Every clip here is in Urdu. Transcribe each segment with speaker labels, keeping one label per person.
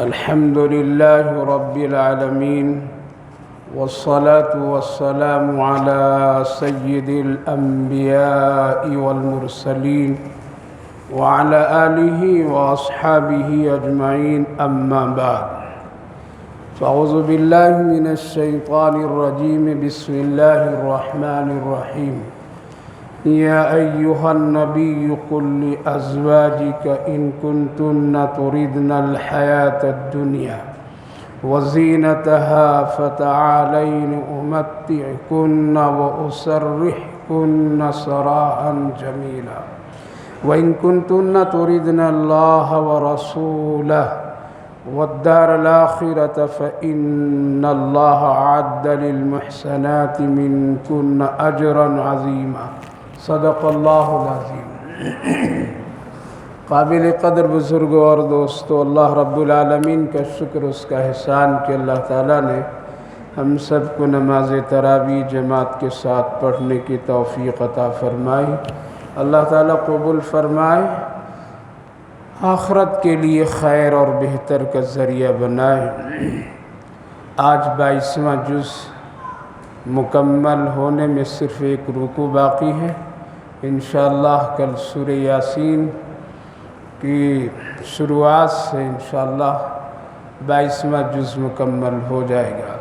Speaker 1: الحمد لله رب العالمين والصلاة والسلام على سيد الأنبياء والمرسلين وعلى آله وأصحابه أجمعين أما بعد فأعوذ بالله من الشيطان الرجيم بسم الله الرحمن الرحيم يا أيها النبي قل لأزواجك إن كنتن تردن الحياة الدنيا وزينتها فتعالين أمتعكن وأسرحكن سراحا جميلا وإن كنتن تردن الله ورسوله والدار الآخرة فإن الله أعد للمحسنات منكن أجرا عظيما صدق اللہ العظیم۔ قابل قدر بزرگوں اور دوستو، اللہ رب العالمین کا شکر، اس کا احسان کہ اللہ تعالیٰ نے ہم سب کو نماز تراویح جماعت کے ساتھ پڑھنے کی توفیق عطا فرمائی۔ اللہ تعالیٰ قبول فرمائے، آخرت کے لیے خیر اور بہتر کا ذریعہ بنائے۔ آج 22واں جز مکمل ہونے میں صرف ایک رکوع باقی ہے۔ انشاءاللہ کل سورہ یاسین کی شروعات سے انشاءاللہ 22واں جز مکمل ہو جائے گا۔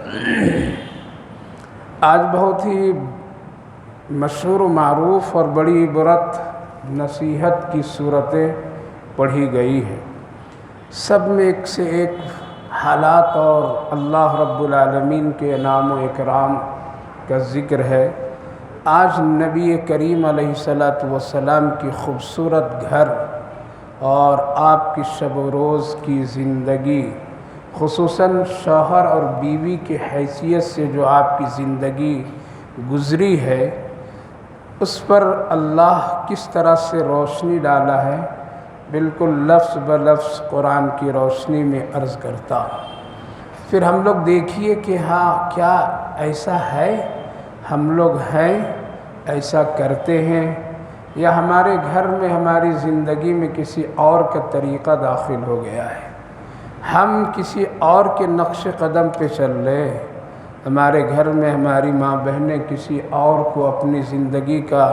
Speaker 1: آج بہت ہی مشہور و معروف اور بڑی عبرت نصیحت کی صورتیں پڑھی گئی ہیں۔ سب میں ایک سے ایک حالات اور اللہ رب العالمین کے انعام و اکرام کا ذکر ہے۔ آج نبی کریم علیہ السلام کی خوبصورت گھر اور آپ کی شب و روز کی زندگی، خصوصاً شوہر اور بیوی کی حیثیت سے جو آپ کی زندگی گزری ہے، اس پر اللہ کس طرح سے روشنی ڈالا ہے، بالکل لفظ بلفظ قرآن کی روشنی میں عرض کرتا۔ پھر ہم لوگ دیکھیے کہ ہاں کیا ایسا ہے، ہم لوگ ہیں، ایسا کرتے ہیں، یا ہمارے گھر میں ہماری زندگی میں کسی اور کا طریقہ داخل ہو گیا ہے، ہم کسی اور کے نقش قدم پہ چل رہے ہیں۔ ہمارے گھر میں ہماری ماں بہنیں کسی اور کو اپنی زندگی کا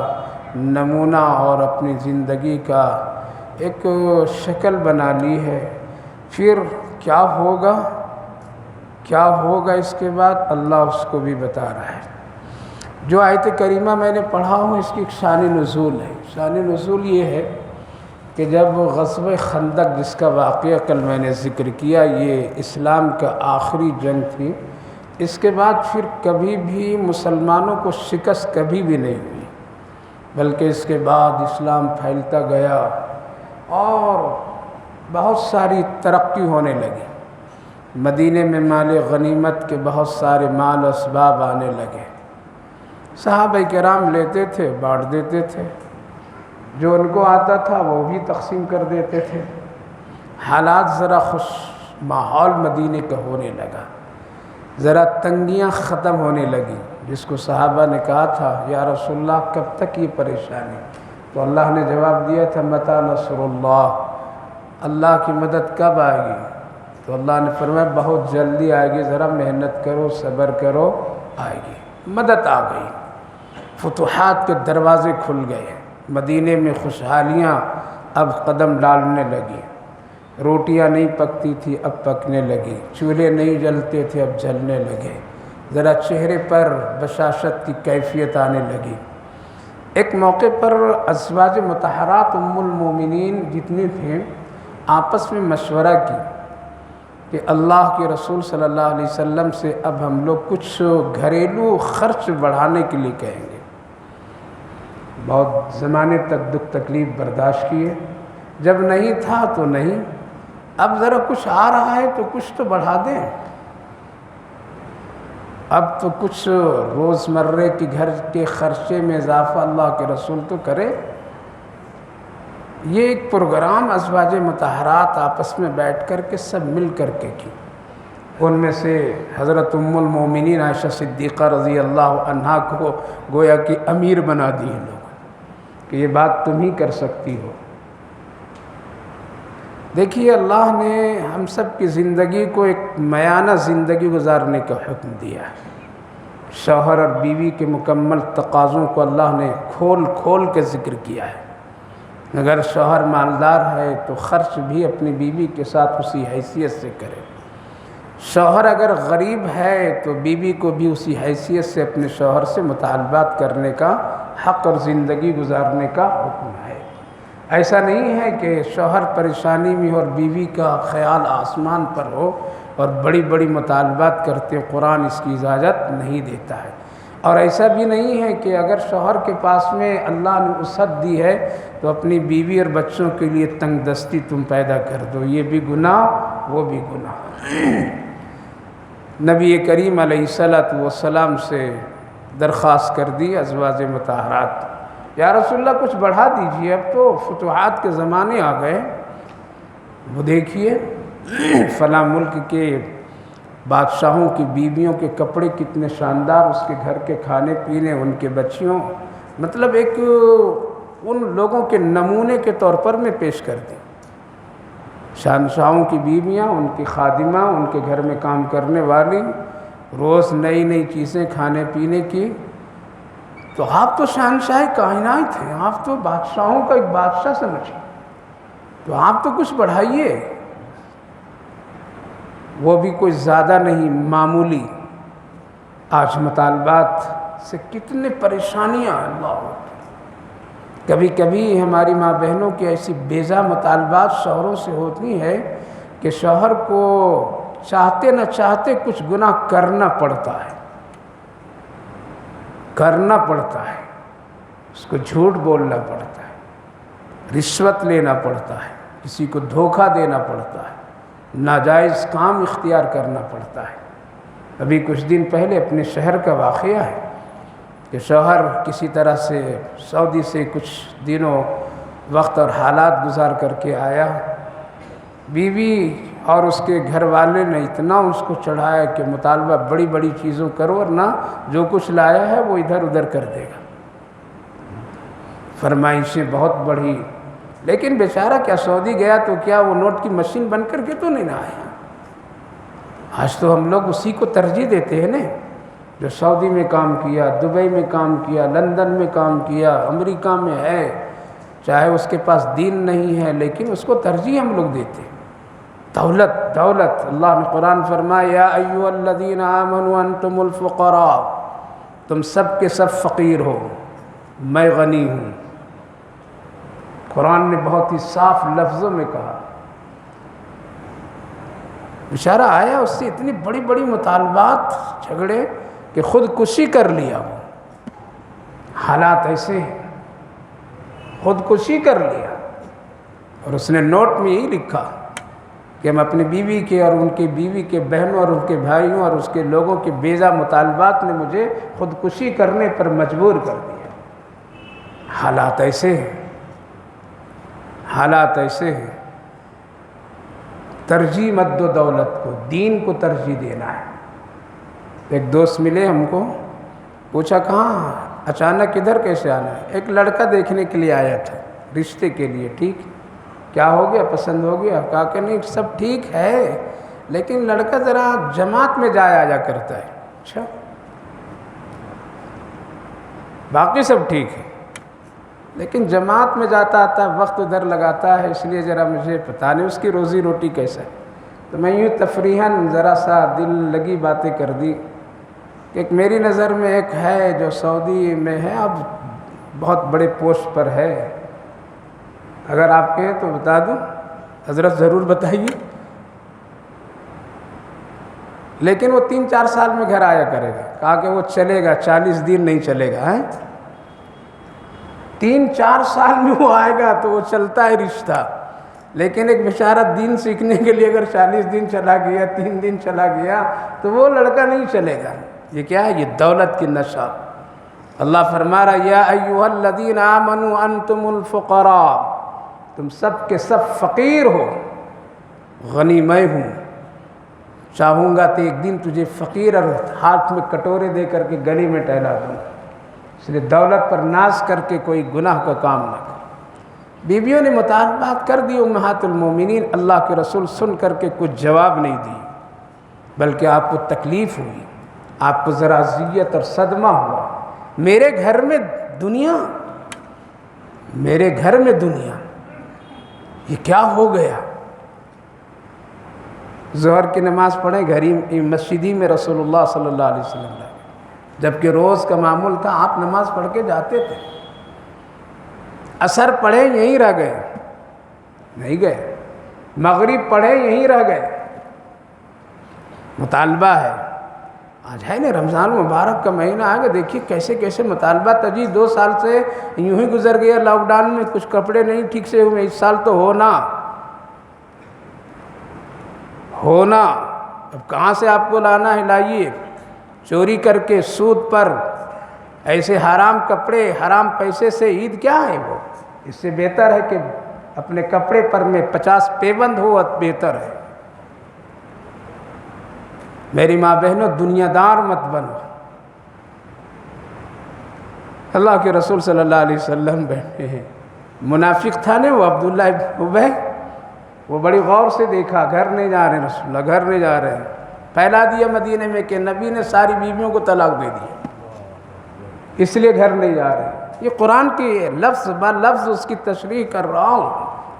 Speaker 1: نمونہ اور اپنی زندگی کا ایک شکل بنا لی ہے۔ پھر کیا ہوگا اس کے بعد اللہ اس کو بھی بتا رہا ہے۔ جو آیت کریمہ میں نے پڑھا ہوں، اس کی ایک شان نزول ہے۔ شان نزول یہ ہے کہ جب غزوہ خندق، جس کا واقعہ کل میں نے ذکر کیا، یہ اسلام کا آخری جنگ تھی، اس کے بعد پھر کبھی بھی مسلمانوں کو شکست کبھی بھی نہیں ہوئی، بلکہ اس کے بعد اسلام پھیلتا گیا اور بہت ساری ترقی ہونے لگی۔ مدینے میں مال غنیمت کے بہت سارے مال و اسباب آنے لگے۔ صحابہ کرام لیتے تھے، بانٹ دیتے تھے، جو ان کو آتا تھا وہ بھی تقسیم کر دیتے تھے۔ حالات ذرا خوش ماحول مدینے کا ہونے لگا، ذرا تنگیاں ختم ہونے لگی، جس کو صحابہ نے کہا تھا یا رسول اللہ کب تک یہ پریشانی؟ تو اللہ نے جواب دیا تھا متی نصر اللہ، اللہ کی مدد کب آئے گی؟ تو اللہ نے فرمایا بہت جلدی آئے گی، ذرا محنت کرو، صبر کرو، آئے گی۔ مدد آ گئی، فتوحات کے دروازے کھل گئے، مدینے میں خوشحالیاں اب قدم ڈالنے لگی۔ روٹیاں نہیں پکتی تھی، اب پکنے لگی، چولہے نہیں جلتے تھے، اب جلنے لگے، ذرا چہرے پر بشاشت کی کیفیت آنے لگی۔ ایک موقع پر ازواج مطہرات ام المومنین جتنے تھے، آپس میں مشورہ کی کہ اللہ کے رسول صلی اللہ علیہ وسلم سے اب ہم لوگ کچھ گھریلو خرچ بڑھانے کے لیے کہیں گے۔ بہت زمانے تک دکھ تکلیف برداشت کیے، جب نہیں تھا تو نہیں، اب ذرا کچھ آ رہا ہے تو کچھ تو بڑھا دیں، اب تو کچھ روزمرہ کے گھر کے خرچے میں اضافہ اللہ کے رسول تو کرے۔ یہ ایک پروگرام ازواج مطہرات آپس میں بیٹھ کر کے سب مل کر کے کی۔ ان میں سے حضرت ام المومنین عائشہ صدیقہ رضی اللہ عنہا کو گویا کہ امیر بنا دی ہیں لوگ کہ یہ بات تم ہی کر سکتی ہو۔ دیکھیے اللہ نے ہم سب کی زندگی کو ایک میانہ زندگی گزارنے کا حکم دیا ہے۔ شوہر اور بیوی کے مکمل تقاضوں کو اللہ نے کھول کھول کے ذکر کیا ہے۔ اگر شوہر مالدار ہے تو خرچ بھی اپنی بیوی کے ساتھ اسی حیثیت سے کرے، شوہر اگر غریب ہے تو بیوی کو بھی اسی حیثیت سے اپنے شوہر سے مطالبات کرنے کا حق اور زندگی گزارنے کا حکم ہے۔ ایسا نہیں ہے کہ شوہر پریشانی میں ہو اور بیوی کا خیال آسمان پر ہو اور بڑی بڑی مطالبات کرتے، قرآن اس کی اجازت نہیں دیتا ہے۔ اور ایسا بھی نہیں ہے کہ اگر شوہر کے پاس میں اللہ نے وسعت دی ہے تو اپنی بیوی اور بچوں کے لیے تنگ دستی تم پیدا کر دو، یہ بھی گناہ وہ بھی گناہ۔ نبی کریم علیہ السلام سے درخواست کر دی ازواج مطہرات، یا رسول اللہ کچھ بڑھا دیجئے، اب تو فتوحات کے زمانے آ گئے، وہ دیکھیے فلاں ملک کے بادشاہوں کی بیویوں کے کپڑے کتنے شاندار، اس کے گھر کے کھانے پینے، ان کے بچیوں، مطلب ایک ان لوگوں کے نمونے کے طور پر میں پیش کر دی۔ شہنشاہوں کی بیویاں، ان کی خادمہ، ان کے گھر میں کام کرنے والی، روز نئی نئی چیزیں کھانے پینے کی۔ تو آپ تو شہنشاہ کائنات ہیں، آپ تو بادشاہوں کا ایک بادشاہ سمجھیں، تو آپ تو کچھ بڑھائیے۔ وہ بھی کوئی زیادہ نہیں، معمولی۔ آج مطالبات سے کتنے پریشانیاں ہیں، اللہ۔ کبھی کبھی ہماری ماں بہنوں کی ایسی بیجا مطالبات شوہروں سے ہوتی ہے کہ شوہر کو چاہتے نہ چاہتے کچھ گناہ کرنا پڑتا ہے، اس کو جھوٹ بولنا پڑتا ہے، رشوت لینا پڑتا ہے، کسی کو دھوکہ دینا پڑتا ہے، ناجائز کام اختیار کرنا پڑتا ہے۔ ابھی کچھ دن پہلے اپنے شہر کا واقعہ ہے کہ شوہر کسی طرح سے سعودی سے کچھ دنوں وقت اور حالات گزار کر کے آیا، بیوی اور اس کے گھر والے نے اتنا اس کو چڑھایا کہ مطالبہ بڑی بڑی چیزوں کرو، اور نہ جو کچھ لایا ہے وہ ادھر ادھر کر دے گا، فرمائشیں بہت بڑھی۔ لیکن بیچارہ کیا سعودی گیا تو کیا وہ نوٹ کی مشین بن کر کے تو نہیں نہ آیا؟ آج تو ہم لوگ اسی کو ترجیح دیتے ہیں نا، جو سعودی میں کام کیا، دبئی میں کام کیا، لندن میں کام کیا، امریکہ میں ہے، چاہے اس کے پاس دین نہیں ہے لیکن اس کو ترجیح ہم لوگ دیتے ہیں۔ دولت اللہ نے قرآن فرمایا، یا ایھا الذین آمنوا انتم الفقراء، تم سب کے سب فقیر ہو، میں غنی ہوں۔ قرآن نے بہت ہی صاف لفظوں میں کہا۔ بیچارہ آیا، اس سے اتنی بڑی بڑی مطالبات، جھگڑے کہ خودکشی کر لیا۔ وہ حالات ایسے ہیں، خودکشی کر لیا، اور اس نے نوٹ میں یہی لکھا کہ ہم اپنی بیوی کے اور ان کی بیوی کے بہنوں اور ان کے بھائیوں اور اس کے لوگوں کے بیجا مطالبات نے مجھے خودکشی کرنے پر مجبور کر دیا۔ حالات ایسے ہیں، ترجیح مت دو دولت کو، دین کو ترجیح دینا ہے۔ ایک دوست ملے ہم کو، پوچھا کہاں اچانک ادھر کیسے آنا ہے؟ ایک لڑکا دیکھنے کے لیے آیا تھا، رشتے کے لیے۔ ٹھیک، کیا ہو گیا؟ پسند ہو گیا؟ کہا کہ نہیں سب ٹھیک ہے، لیکن لڑکا ذرا جماعت میں جایا آیا کرتا ہے۔ اچھا، باقی سب ٹھیک ہے لیکن جماعت میں جاتا آتا، وقت ادھر لگاتا ہے، اس لیے ذرا مجھے پتہ نہیں اس کی روزی روٹی کیسا ہے۔ تو میں یوں تفریحاً ذرا سا دل لگی باتیں کر دی کہ ایک میری نظر میں ایک ہے جو سعودی میں ہے، اب بہت بڑے پوسٹ پر ہے، اگر آپ کہیں تو بتا دوں؟ حضرت ضرور بتائیے۔ لیکن وہ 3-4 سال میں گھر آیا کرے گا۔ کہا کہ وہ چلے گا، 40 دن نہیں چلے گا۔ 3-4 سال میں وہ آئے گا تو وہ چلتا ہے رشتہ، لیکن ایک بیچارہ دین سیکھنے کے لیے اگر 40 دن چلا گیا، 3 دن چلا گیا تو وہ لڑکا نہیں چلے گا۔ یہ کیا ہے؟ یہ دولت کی نشہ۔ اللہ فرما رہا، یا ایھا الذین آمنوا انتم الفقراء، تم سب کے سب فقیر ہو، غنی میں ہوں۔ چاہوں گا تو ایک دن تجھے فقیر اور ہاتھ میں کٹورے دے کر کے گلی میں ٹہلا دوں۔ اس لیے دولت پر ناز کر کے کوئی گناہ کا کام نہ کر۔ بیویوں نے مطالبات کر دی امہات المومنین، اللہ کے رسول سن کر کے کچھ جواب نہیں دی، بلکہ آپ کو تکلیف ہوئی، آپ کو ذرا اذیت اور صدمہ ہوا۔ میرے گھر میں دنیا، میرے گھر میں دنیا، یہ کیا ہو گیا؟ ظہر کی نماز پڑھیں گھر ہی مسجد ہی میں رسول اللہ صلی اللہ علیہ وسلم نے، جبکہ روز کا معمول تھا آپ نماز پڑھ کے جاتے تھے۔ عصر پڑھے یہیں رہ گئے، نہیں گئے۔ مغرب پڑھے یہیں رہ گئے۔ مطالبہ ہے، آج ہے نا رمضان مبارک کا مہینہ آ گیا، دیکھیے کیسے کیسے مطالبات۔ اجی 2 سال سے یوں ہی گزر گیا، لاک ڈاؤن میں کچھ کپڑے نہیں ٹھیک سے ہوئے، اس سال تو ہونا اب کہاں سے آپ کو لانا ہے؟ لائیے، چوری کر کے سود پر ایسے حرام کپڑے حرام پیسے سے عید کیا ہے وہ؟ اس سے بہتر ہے کہ اپنے کپڑے پر میں 50 پیبند ہو، بہتر ہے۔ میری ماں بہنوں، دنیا دار مت بنو۔ اللہ کے رسول صلی اللہ علیہ وسلم بیٹھے ہیں، منافق تھا نا وہ عبداللہ ابن ابی، وہ بڑی غور سے دیکھا، گھر نہیں جا رہے رسول اللہ، گھر نہیں جا رہے ہیں۔ پھیلا دیا مدینے میں کہ نبی نے ساری بیویوں کو طلاق دے دیا، اس لیے گھر نہیں جا رہے۔ یہ قرآن کی لفظ با لفظ اس کی تشریح کر رہا ہوں،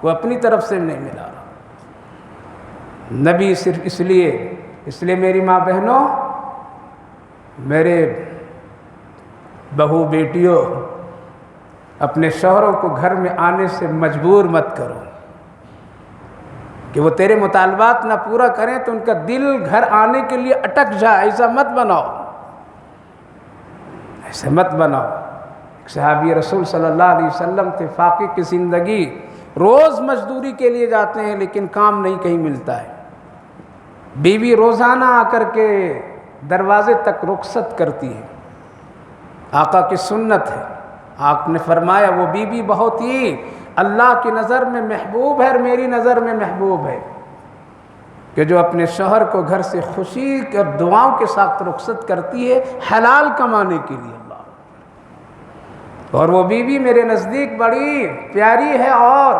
Speaker 1: وہ اپنی طرف سے نہیں ملا رہا۔ نبی صرف اس لیے میری ماں بہنوں، میرے بہو بیٹیوں، اپنے شوہروں کو گھر میں آنے سے مجبور مت کرو کہ وہ تیرے مطالبات نہ پورا کریں تو ان کا دل گھر آنے کے لیے اٹک جائے، ایسا مت بناؤ، ایسا مت بناؤ۔ صحابی رسول صلی اللہ علیہ وسلم تھے، فاقے کی زندگی، روز مزدوری کے لیے جاتے ہیں لیکن کام نہیں کہیں ملتا ہے۔ بیوی روزانہ آ کر کے دروازے تک رخصت کرتی ہے، آقا کی سنت ہے۔ آپ نے فرمایا وہ بیوی بہت ہی اللہ کی نظر میں محبوب ہے اور میری نظر میں محبوب ہے کہ جو اپنے شوہر کو گھر سے خوشی اور دعاؤں کے ساتھ رخصت کرتی ہے حلال کمانے کے لیے۔ اور وہ بیوی میرے نزدیک بڑی پیاری ہے، اور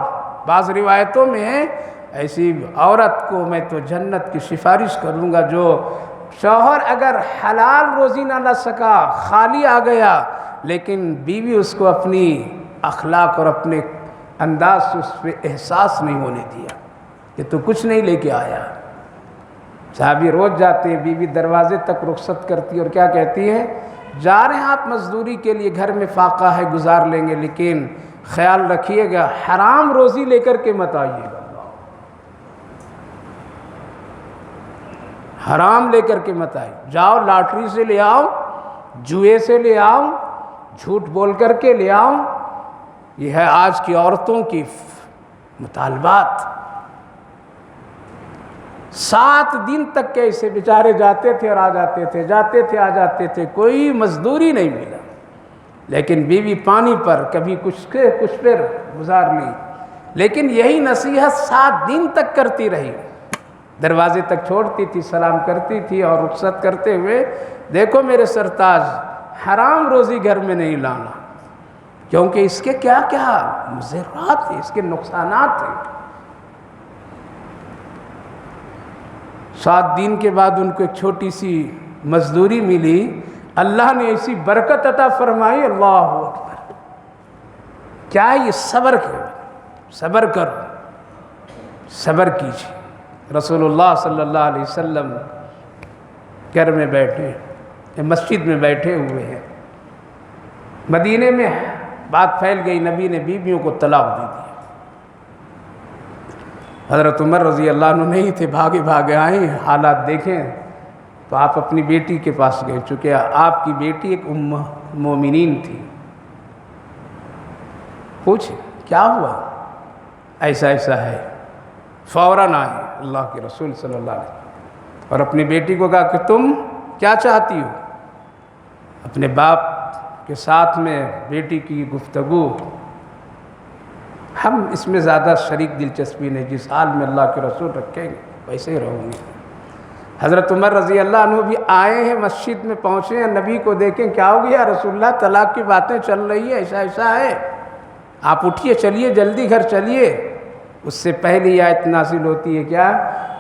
Speaker 1: بعض روایتوں میں ایسی عورت کو میں تو جنت کی سفارش کروں گا جو شوہر اگر حلال روزی نہ لا سکا، خالی آ گیا، لیکن بیوی اس کو اپنی اخلاق اور اپنے انداز سے اس پہ احساس نہیں ہونے دیا کہ تو کچھ نہیں لے کے آیا۔ صحابی روز جاتے ہیں، بیوی دروازے تک رخصت کرتی ہے اور کیا کہتی ہے؟ جا رہے ہیں آپ مزدوری کے لیے، گھر میں فاقہ ہے گزار لیں گے، لیکن خیال رکھیے گا حرام روزی لے کر کے مت آئیے گا، حرام لے کر کے مت آئیے۔ جاؤ لاٹری سے لے آؤ، جوئے سے لے آؤ، جھوٹ بول کر کے لے آؤ۔ یہ ہے آج کی عورتوں کی مطالبات۔ 7 دن تک کیسے بیچارے جاتے تھے اور آ جاتے تھے، جاتے تھے آ جاتے تھے، کوئی مزدوری نہیں ملا، لیکن بیوی پانی پر کبھی کچھ پر گزار لی، لیکن یہی نصیحت 7 دن تک کرتی رہی۔ دروازے تک چھوڑتی تھی، سلام کرتی تھی اور رخصت کرتے ہوئے، دیکھو میرے سرتاج، حرام روزی گھر میں نہیں لانا، کیونکہ اس کے کیا کیا مضرات ہیں، اس کے نقصانات ہیں۔ 7 دن کے بعد ان کو ایک چھوٹی سی مزدوری ملی، اللہ نے ایسی برکت عطا فرمائی، اللہ اکبر! کیا یہ صبر کرو، صبر کرو، صبر کیجیے۔ رسول اللہ صلی اللہ علیہ وسلم گھر میں بیٹھے، مسجد میں بیٹھے ہوئے ہیں، مدینے میں بات پھیل گئی، نبی نے بیویوں کو طلاق دے دیا۔ حضرت عمر رضی اللہ عنہ نہیں تھے، بھاگے بھاگے آئے، حالات دیکھیں تو آپ اپنی بیٹی کے پاس گئے، چونکہ آپ کی بیٹی ایک ام مومنین تھی۔ پوچھے کیا ہوا؟ ایسا ایسا ہے۔ فوراً آئے اللہ کے رسول صلی اللہ علیہ وسلم اور اپنی بیٹی کو کہا کہ تم کیا چاہتی ہو؟ اپنے باپ کے ساتھ میں بیٹی کی گفتگو، ہم اس میں زیادہ شریک دلچسپی نہیں، جس حال میں اللہ کے رسول رکھیں گے ویسے ہی رہوں گی۔ حضرت عمر رضی اللہ عنہ بھی آئے ہیں، مسجد میں پہنچے ہیں، نبی کو دیکھیں، کیا ہو گیا رسول اللہ؟ طلاق کی باتیں چل رہی ہے، ایسا ایسا ہے۔ آپ اٹھیے چلیے جلدی گھر چلیے، اس سے پہلی آیت نازل ہوتی ہے کیا؟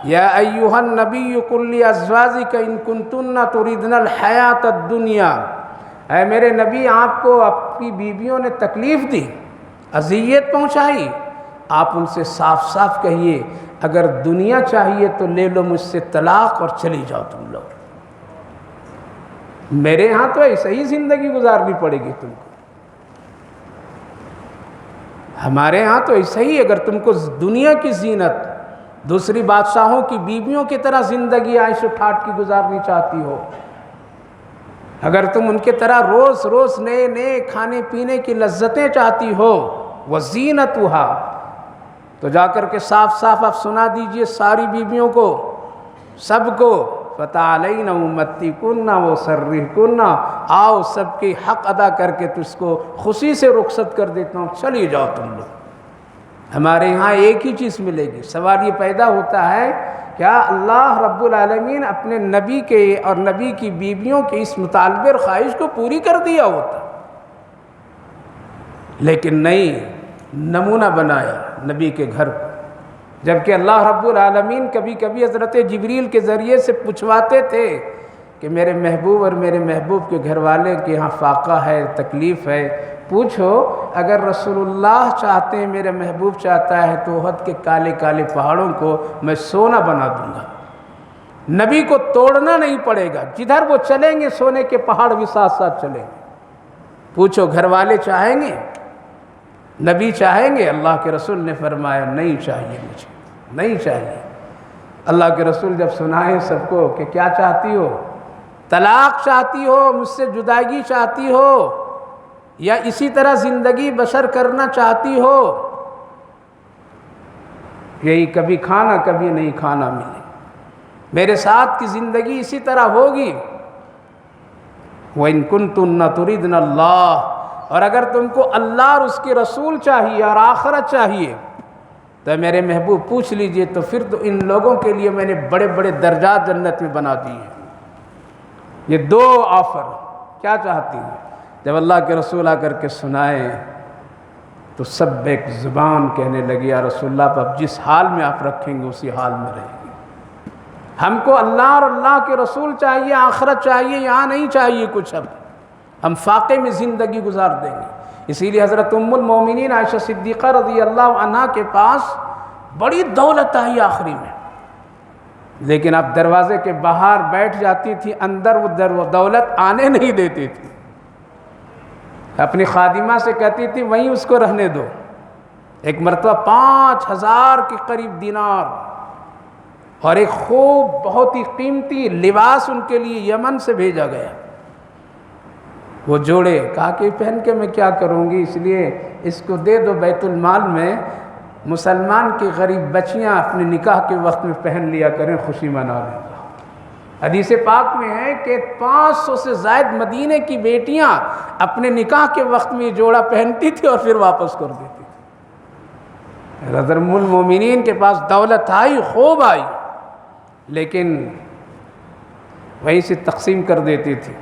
Speaker 1: یا ایھا النبی قل لازواجک ان کنتن تردن الحیات الدنیا، اے میرے نبی آپ کو آپ کی بیویوں نے تکلیف دی، اذیت پہنچائی، آپ ان سے صاف صاف کہیے اگر دنیا چاہیے تو لے لو مجھ سے طلاق اور چلی جاؤ تم لوگ، میرے ہاں تو ایسے ہی زندگی گزارنی پڑے گی تم کو، ہمارے ہاں تو ایسا ہی، اگر تم کو دنیا کی زینت دوسری بادشاہوں کی بیویوں کی طرح زندگی عیش و ٹھاٹھ کی گزارنی چاہتی ہو، اگر تم ان کے طرح روز روز نئے نئے کھانے پینے کی لذتیں چاہتی ہو، وزینتها، تو جا کر کے صاف صاف آپ سنا دیجئے ساری بیویوں کو، سب کو، فتعالین امتعکن واسرحکن، آؤ سب کے حق ادا کر کے تو اس کو خوشی سے رخصت کر دیتا ہوں، چلی جاؤ تم لوگ، ہمارے یہاں ایک ہی چیز ملے گی۔ سوال یہ پیدا ہوتا ہے کیا اللہ رب العالمین اپنے نبی کے اور نبی کی بیویوں کے اس مطالبے اور خواہش کو پوری کر دیا ہوتا؟ لیکن نہیں، نمونہ بنایا نبی کے گھر کو، جبکہ اللہ رب العالمین کبھی کبھی حضرت جبریل کے ذریعے سے پوچھواتے تھے کہ میرے محبوب اور میرے محبوب کے گھر والے کے یہاں فاقہ ہے، تکلیف ہے، پوچھو اگر رسول اللہ چاہتے ہیں، میرے محبوب چاہتا ہے تو احد کے کالے کالے پہاڑوں کو میں سونا بنا دوں گا، نبی کو توڑنا نہیں پڑے گا، جدھر وہ چلیں گے سونے کے پہاڑ بھی ساتھ ساتھ چلیں گے۔ پوچھو گھر والے چاہیں گے، نبی چاہیں گے؟ اللہ کے رسول نے فرمایا نہیں چاہیے، مجھے نہیں چاہیے۔ اللہ کے رسول جب سنائے سب کو کہ کیا چاہتی ہو، طلاق چاہتی ہو، مجھ سے جدائی چاہتی ہو، یا اسی طرح زندگی بسر کرنا چاہتی ہو، یہی کبھی کھانا کبھی نہیں کھانا ملے، میرے ساتھ کی زندگی اسی طرح ہوگی، وَإِن كُنتُنَّ تُرِدْنَ اللَّهَ، اور اگر تم کو اللہ اور اس کے رسول چاہیے اور آخرت چاہیے تو میرے محبوب پوچھ لیجئے، تو پھر تو ان لوگوں کے لیے میں نے بڑے بڑے درجات جنت میں بنا دیے ہیں۔ یہ دو آفر، کیا چاہتی ہیں؟ جب اللہ کے رسول آ کر کے سنائے تو سب ایک زبان کہنے لگی یا رسول اللہ، اب جس حال میں آپ رکھیں گے اسی حال میں رہیں گے، ہم کو اللہ اور اللہ کے رسول چاہیے، آخرت چاہیے، یہاں نہیں چاہیے کچھ، اب ہم فاقے میں زندگی گزار دیں گے۔ اسی لیے حضرت ام المومنین عائشہ صدیقہ رضی اللہ عنہا کے پاس بڑی دولت آئی آخری میں، لیکن اب دروازے کے باہر بیٹھ جاتی تھی، اندر وہ دولت آنے نہیں دیتی تھی، اپنی خادمہ سے کہتی تھی وہیں اس کو رہنے دو۔ ایک مرتبہ 5000 کے قریب دینار اور ایک خوب بہت ہی قیمتی لباس ان کے لیے یمن سے بھیجا گیا، وہ جوڑے، کہا کہ پہن کے میں کیا کروں گی، اس لیے اس کو دے دو بیت المال میں، مسلمان کی غریب بچیاں اپنے نکاح کے وقت میں پہن لیا کریں، خوشی منا لیں گا۔ حدیث پاک میں ہے کہ 500 سے زائد مدینے کی بیٹیاں اپنے نکاح کے وقت میں یہ جوڑا پہنتی تھی اور پھر واپس کر دیتی تھی۔ حضرت ام المومنین کے پاس دولت آئی، خوب آئی، لیکن وہیں سے تقسیم کر دیتی تھی۔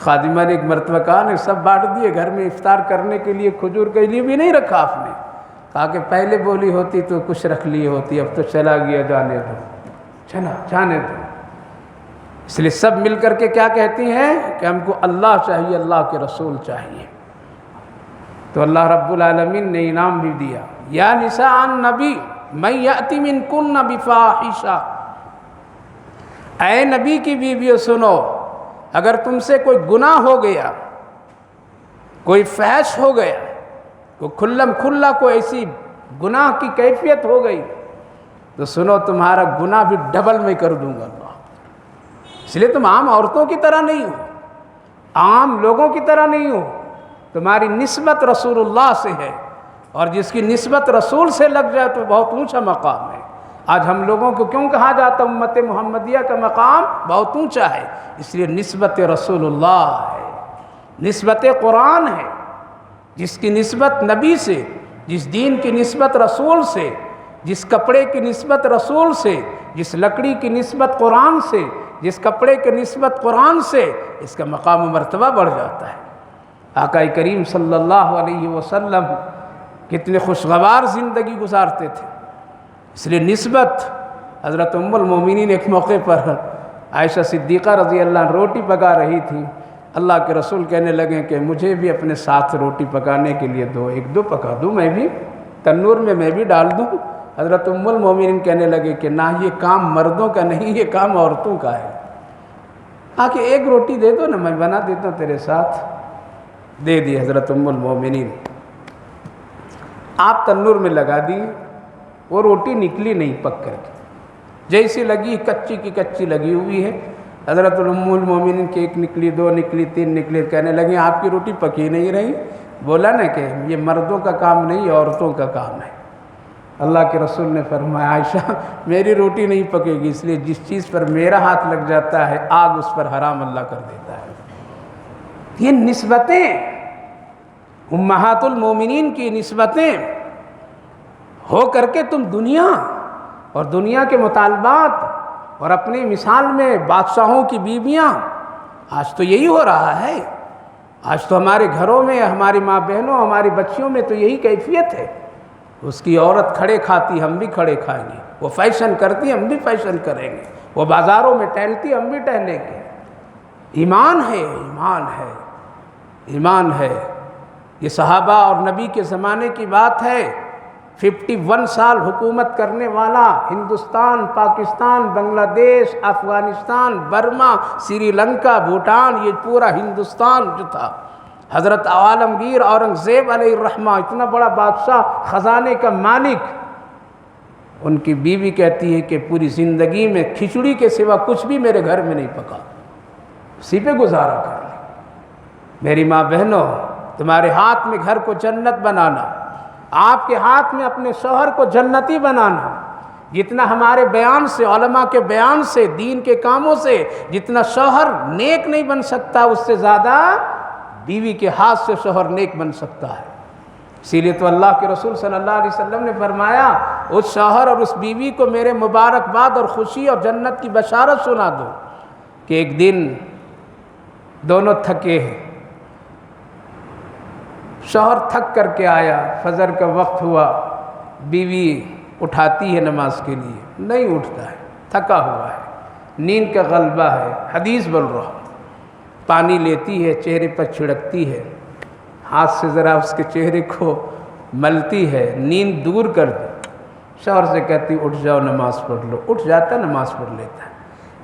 Speaker 1: خادمہ نے ایک مرتبہ کہا نے سب بانٹ دیے، گھر میں افطار کرنے کے لیے کھجور کے لیے بھی نہیں رکھا آپ نے؟ کہا کہ پہلے بولی ہوتی تو کچھ رکھ لی ہوتی، اب تو چلا گیا، جانے دو، چلا جانے دو۔ اس لیے سب مل کر کے کیا کہتی ہیں کہ ہم کو اللہ چاہیے، اللہ کے رسول چاہیے۔ تو اللہ رب العالمین نے انعام بھی دیا، یا نساء النبی من یأتی منکن بفاحشہ، اے نبی کی بیویوں سنو، اگر تم سے کوئی گناہ ہو گیا، کوئی فحش ہو گیا، کوئی کھلم کھلا کوئی ایسی گناہ کی کیفیت ہو گئی، تو سنو تمہارا گناہ بھی ڈبل میں کر دوں گا اللہ۔ اس لیے تم عام عورتوں کی طرح نہیں ہو، عام لوگوں کی طرح نہیں ہو، تمہاری نسبت رسول اللہ سے ہے، اور جس کی نسبت رسول سے لگ جائے تو بہت اونچا مقام ہے۔ آج ہم لوگوں کو کیوں کہا جاتا امت محمدیہ کا مقام بہت اونچا ہے؟ اس لیے نسبت رسول اللہ ہے، نسبت قرآن ہے، جس کی نسبت نبی سے، جس دین کی نسبت رسول سے، جس کپڑے کی نسبت رسول سے، جس لکڑی کی نسبت قرآن سے، جس کپڑے کی نسبت قرآن سے، اس کا مقام و مرتبہ بڑھ جاتا ہے۔ آقا کریم صلی اللہ علیہ وسلم کتنے خوشگوار زندگی گزارتے تھے، اس لیے نسبت حضرت ام المومنین ایک موقع پر عائشہ صدیقہ رضی اللہ عنہ روٹی پکا رہی تھی، اللہ کے رسول کہنے لگے کہ مجھے بھی اپنے ساتھ روٹی پکانے کے لیے دو، ایک دو پکا دوں میں بھی، تنور میں بھی ڈال دوں۔ حضرت ام المومنین کہنے لگے کہ نہ، یہ کام مردوں کا نہیں، یہ کام عورتوں کا ہے، آکے ایک روٹی دے دو نا، میں بنا دیتا ہوں تیرے ساتھ۔ دے دی حضرت ام المومنین، آپ تنور میں لگا دی، وہ روٹی نکلی نہیں پک کر کے، جیسی لگی کچی کی کچی لگی ہوئی ہے۔ حضرت ام المومنین کی ایک نکلی، دو نکلی، تین نکلی، کہنے لگے آپ کی روٹی پکی نہیں رہی۔ بولا نا کہ یہ مردوں کا کام نہیں، یہ عورتوں کا کام ہے۔ اللہ کے رسول نے فرمایا عائشہ میری روٹی نہیں پکے گی، اس لیے جس چیز پر میرا ہاتھ لگ جاتا ہے آگ اس پر حرام اللہ کر دیتا ہے۔ یہ نسبتیں امہات المومنین کی نسبتیں ہو کر کے تم دنیا اور دنیا کے مطالبات اور اپنی مثال میں بادشاہوں کی بیویاں، آج تو یہی ہو رہا ہے، آج تو ہمارے گھروں میں، ہماری ماں بہنوں، ہماری بچیوں میں تو یہی کیفیت ہے۔ اس کی عورت کھڑے کھاتی، ہم بھی کھڑے کھائیں گے، وہ فیشن کرتی، ہم بھی فیشن کریں گے، وہ بازاروں میں ٹہلتی، ہم بھی ٹہلیں گے۔ ایمان ہے، ایمان ہے، ایمان ہے۔ یہ صحابہ اور نبی کے زمانے کی بات ہے، 51 سال حکومت کرنے والا ہندوستان، پاکستان، بنگلہ دیش، افغانستان، برما، سری لنکا، بھوٹان، یہ پورا ہندوستان جو تھا، حضرت عالمگیر اورنگزیب علیہ الرحمہ، اتنا بڑا بادشاہ، خزانے کا مالک، ان کی بیوی کہتی ہے کہ پوری زندگی میں کھچڑی کے سوا کچھ بھی میرے گھر میں نہیں پکا، اسی پہ گزارا کر لی۔ میری ماں بہنوں، تمہارے ہاتھ میں گھر کو جنت بنانا، آپ کے ہاتھ میں اپنے شوہر کو جنتی بنانا، جتنا ہمارے بیان سے، علماء کے بیان سے، دین کے کاموں سے جتنا شوہر نیک نہیں بن سکتا، اس سے زیادہ بیوی کے ہاتھ سے شوہر نیک بن سکتا ہے۔ اسی لیے تو اللہ کے رسول صلی اللہ علیہ وسلم نے فرمایا اس شوہر اور اس بیوی کو میرے مبارکباد اور خوشی اور جنت کی بشارت سنا دو کہ ایک دن دونوں تھکے ہیں، شوہر تھک کر کے آیا، فجر کا وقت ہوا، بیوی اٹھاتی ہے نماز کے لیے، نہیں اٹھتا ہے، تھکا ہوا ہے، نیند کا غلبہ ہے، حدیث بول رہا ہوں، پانی لیتی ہے، چہرے پر چھڑکتی ہے، ہاتھ سے ذرا اس کے چہرے کو ملتی ہے، نیند دور کر دے، شوہر سے کہتی اٹھ جاؤ نماز پڑھ لو، اٹھ جاتا نماز پڑھ لیتا ہے۔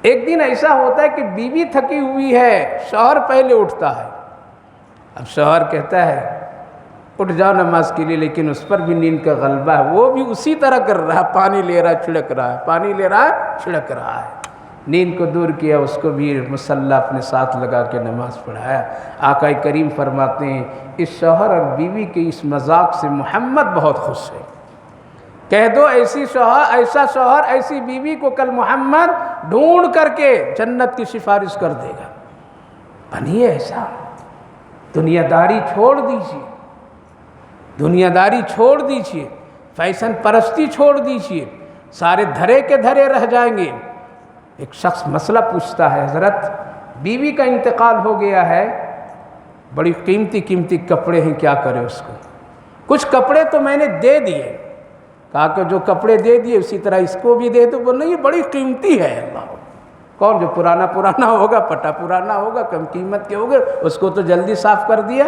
Speaker 1: ایک دن ایسا ہوتا ہے کہ بیوی تھکی ہوئی ہے، شوہر پہلے اٹھتا ہے، اب شوہر کہتا ہے اٹھ جاؤ نماز کے لیے، لیکن اس پر بھی نیند کا غلبہ ہے، وہ بھی اسی طرح کر رہا ہے، پانی لے رہا ہے چھڑک رہا ہے، پانی لے رہا ہے چھڑک رہا ہے، نیند کو دور کیا، اس کو بھی مصلی اپنے ساتھ لگا کے نماز پڑھایا۔ آقا کریم فرماتے ہیں اس شوہر اور بیوی کے اس مذاق سے محمد بہت خوش ہے، کہہ دو ایسا شوہر ایسی بیوی کو کل محمد ڈھونڈ کر کے جنت کی سفارش کر دے گا۔ بنیے ایسا، دنیا داری چھوڑ دیجیے، دنیا داری چھوڑ دیجیے، فیشن پرستی چھوڑ دیجیے، سارے دھرے کے دھرے رہ جائیں گے۔ ایک شخص مسئلہ پوچھتا ہے حضرت بیوی کا انتقال ہو گیا ہے، بڑی قیمتی قیمتی کپڑے ہیں، کیا کرے اس کو؟ کچھ کپڑے تو میں نے دے دیے، کہا کہ جو کپڑے دے دیے اسی طرح اس کو بھی دے دو، بولے یہ بڑی قیمتی ہے، اللہ کون جو پرانا ہوگا، پٹا پرانا ہوگا، کم قیمت کے ہوگا، اس کو تو جلدی صاف کر دیا،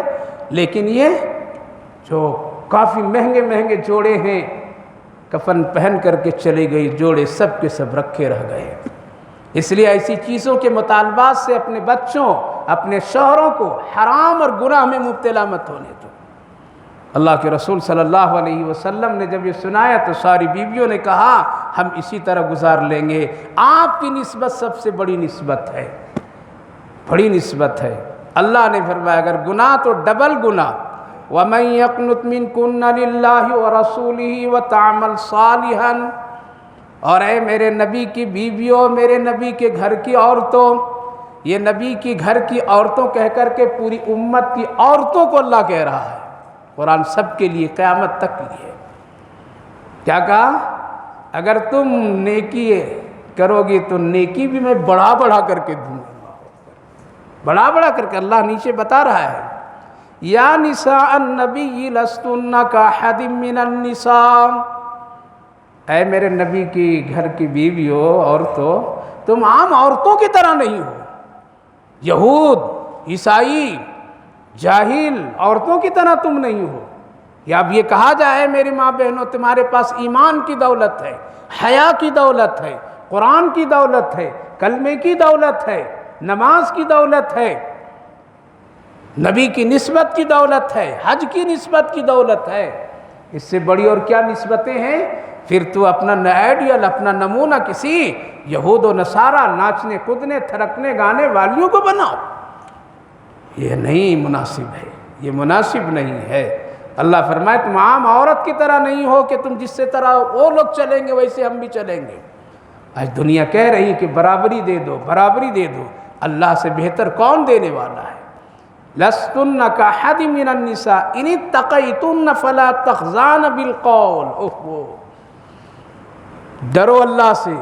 Speaker 1: لیکن یہ جو کافی مہنگے جوڑے ہیں، کفن پہن کر کے چلی گئی، جوڑے سب کے سب رکھے رہ گئے۔ اس لیے ایسی چیزوں کے مطالبات سے اپنے بچوں، اپنے شوہروں کو حرام اور گناہ میں مبتلا مت ہونے دو۔ اللہ کے رسول صلی اللہ علیہ وسلم نے جب یہ سنایا تو ساری بیویوں نے کہا ہم اسی طرح گزار لیں گے۔ آپ کی نسبت سب سے بڑی نسبت ہے، بڑی نسبت ہے۔ اللہ نے فرمایا اگر گناہ تو ڈبل گناہ، وَمَن يَقْنُتْ مِنكُنَّ لِلَّهِ وَرَسُولِهِ وَتَعْمَلْ صَالِحًا، اور اے میرے نبی کی بیویوں، میرے نبی کے گھر کی عورتوں، یہ نبی کی گھر کی عورتوں کہہ کر کے پوری امت کی عورتوں کو اللہ کہہ رہا ہے، قرآن سب کے لیے قیامت تک کے لیے۔ کیا کہا؟ اگر تم نیکی کرو گی تو نیکی بھی میں بڑھا کر کے دوں گا، بڑھا کر کے، اللہ نیچے بتا رہا ہے یا نساء النبی لستن کاحد من النساء، اے میرے نبی کی گھر کی بیویوں، عورتوں، تم عام عورتوں کی طرح نہیں ہو، یہود، عیسائی، جاہل عورتوں کی طرح تم نہیں ہو۔ یا اب یہ کہا جائے میری ماں بہنوں، تمہارے پاس ایمان کی دولت ہے، حیا کی دولت ہے، قرآن کی دولت ہے، کلمے کی دولت ہے، نماز کی دولت ہے، نبی کی نسبت کی دولت ہے، حج کی نسبت کی دولت ہے، اس سے بڑی اور کیا نسبتیں ہیں؟ پھر تو اپنا آئیڈیل، اپنا نمونہ کسی یہود و نصارہ ناچنے کودنے تھرکنے گانے والیوں کو بناؤ۔ یہ نہیں مناسب ہے، یہ مناسب نہیں ہے۔ اللہ فرمائے تم عام عورت کی طرح نہیں ہو کہ تم جس سے طرح وہ لوگ چلیں گے ویسے ہم بھی چلیں گے۔ آج دنیا کہہ رہی کہ برابری دے دو، برابری دے دو، اللہ سے بہتر کون دینے والا ہے؟ لستن کاحد من النساء ان اتقیتن فلا تخضعن بالقول، ڈرو اللہ سے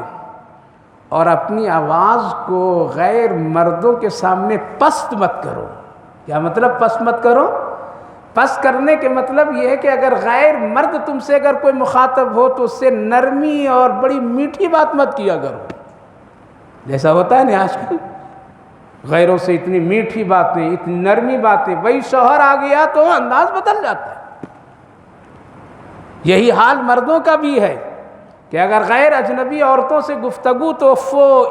Speaker 1: اور اپنی آواز کو غیر مردوں کے سامنے پست مت کرو۔ کیا مطلب پست مت کرو؟ پست کرنے کے مطلب یہ ہے کہ اگر غیر مرد تم سے اگر کوئی مخاطب ہو تو اس سے نرمی اور بڑی میٹھی بات مت کیا کرو، جیسا ہوتا ہے نا آج کل، غیروں سے اتنی میٹھی باتیں، اتنی نرمی باتیں، وہی شوہر آ گیا تو انداز بدل جاتا ہے۔ یہی حال مردوں کا بھی ہے کہ اگر غیر اجنبی عورتوں سے گفتگو تو